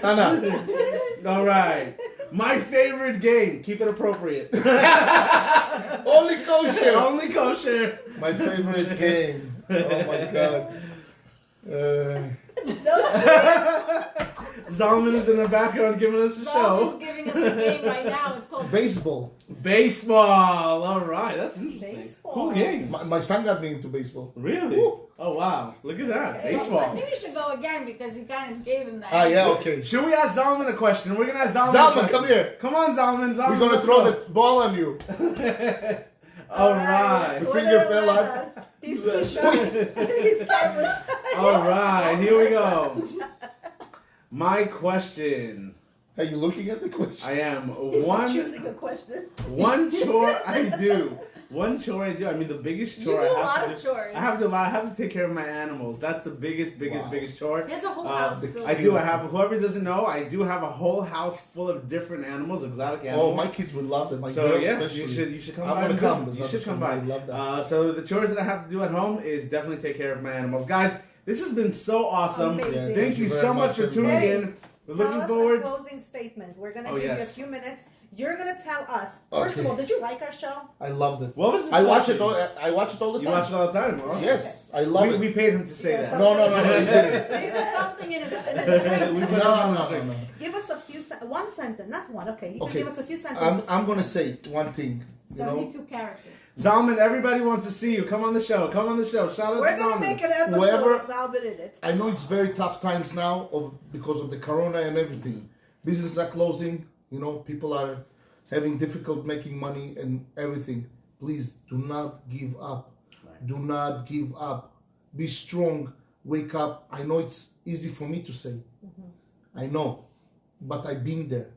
S4: Anna,
S1: All right. My favorite game. Keep it appropriate.
S4: only kosher.
S1: Only kosher.
S4: My favorite game. Oh my god.
S1: Zalman is in the background giving us a
S3: Zalman's
S1: show.
S3: giving us a game right now. It's called
S4: Baseball.
S1: Baseball. All right, that's interesting.
S2: Baseball.
S1: Cool game.
S4: My son got me into baseball.
S1: Really?
S4: Woo.
S1: Oh wow! Look at that.
S2: Okay.
S3: I
S1: Baseball.
S3: think we should go again because you kind of gave him that.
S4: Ah, yeah, okay.
S1: Should we ask Zalman a question? We're gonna ask Zalman. a
S4: Zalman,
S1: question.
S4: come here.
S1: Come on, Zalman. Zalman.
S4: We're gonna
S1: let's
S4: throw
S1: go.
S4: the ball on you.
S1: All right.
S4: Your finger fell out.
S2: He's too shy. He's camera shy.
S1: All right. Here we go. My question.
S4: Are you looking at the question?
S1: I am
S2: He's not
S1: one
S2: choosing a question.
S1: chore I do. One chore I do. I mean, the biggest
S3: You
S1: chore
S3: do a
S1: I
S3: lot
S1: have
S3: of
S1: to
S3: chores.
S1: I have to. I have to take care of my animals. That's the biggest
S4: Wow.
S1: chore.
S3: He has a whole house
S4: the-
S3: filled
S1: I
S3: with
S1: do. I have. Whoever doesn't know, I do have a whole house full of different animals, exotic
S4: Oh,
S1: animals.
S4: my kids would love it. My
S1: So
S4: girls
S1: yeah,
S4: especially.
S1: you should come
S4: I'm
S1: by.
S4: gonna
S1: and
S4: come.
S1: visit. You
S4: Bezrat
S1: should come
S4: Hashem,
S1: by.
S4: I would love that.
S1: So the chores that I have to do at home is definitely take care of my animals, guys. This has been so awesome.
S2: Amazing.
S1: Thank you
S4: very
S1: so much for tuning
S2: Eddie,
S1: in. We're
S2: Tell
S1: looking
S2: us
S1: forward.
S2: a closing statement. We're gonna
S1: Oh,
S2: give you a
S1: yes.
S2: few minutes. You're gonna tell us. First of
S4: Okay.
S2: all, did you like our show?
S4: I loved it.
S1: What was this?
S4: I watch it.
S1: question?
S4: I watch it all the
S1: You
S4: time.
S1: watch it all the time, huh?
S4: Yes, I love it.
S1: We paid him to say
S2: Yes,
S1: that.
S4: No, no, no, no, he didn't.
S2: Say that.
S3: something in his
S1: We
S3: drink.
S1: put
S4: No,
S1: him
S4: no,
S1: on the
S4: no, no.
S2: Give us a few one sentence, not one. Okay, you
S4: Okay.
S2: can give us a few sentences.
S4: I'm gonna say one thing. You know,
S3: 72 characters.
S1: Zalman, everybody wants to see you. Come on the show. Come on the show. Shout out
S2: We're
S1: to
S2: gonna
S1: Zalman.
S2: make an episode
S4: Whoever-
S2: of Zalman in it.
S4: I know it's very tough times now because of the corona and everything. Businesses are closing. You know, people are having difficult making money and everything. Please do not give up.
S1: Right.
S4: Do not give up. Be strong. Wake up. I know it's easy for me to say. I know, but I've been there.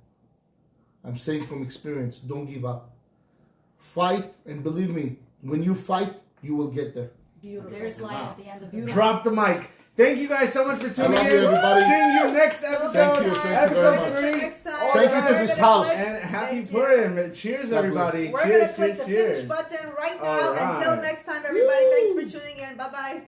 S4: I'm saying from experience, don't give up. Fight, and believe me, when you fight, you will get there.
S2: Beautiful.
S3: There's light at the end of the
S1: Drop the mic. Thank you guys so much for tuning
S4: love
S1: in.
S4: you, everybody.
S1: See you next episode.
S4: Thank you very
S1: episode
S4: much.
S1: 3.
S2: Next time.
S1: All
S4: Thank you
S1: right.
S4: to this house.
S1: And happy
S2: Thank you.
S1: Purim. Cheers,
S4: God
S1: everybody.
S2: We're
S1: cheers,
S2: gonna click
S1: cheers,
S2: the
S1: cheers.
S2: finish button right
S1: All
S2: now.
S1: right.
S2: Until next time, everybody. Thanks for tuning in. Bye bye.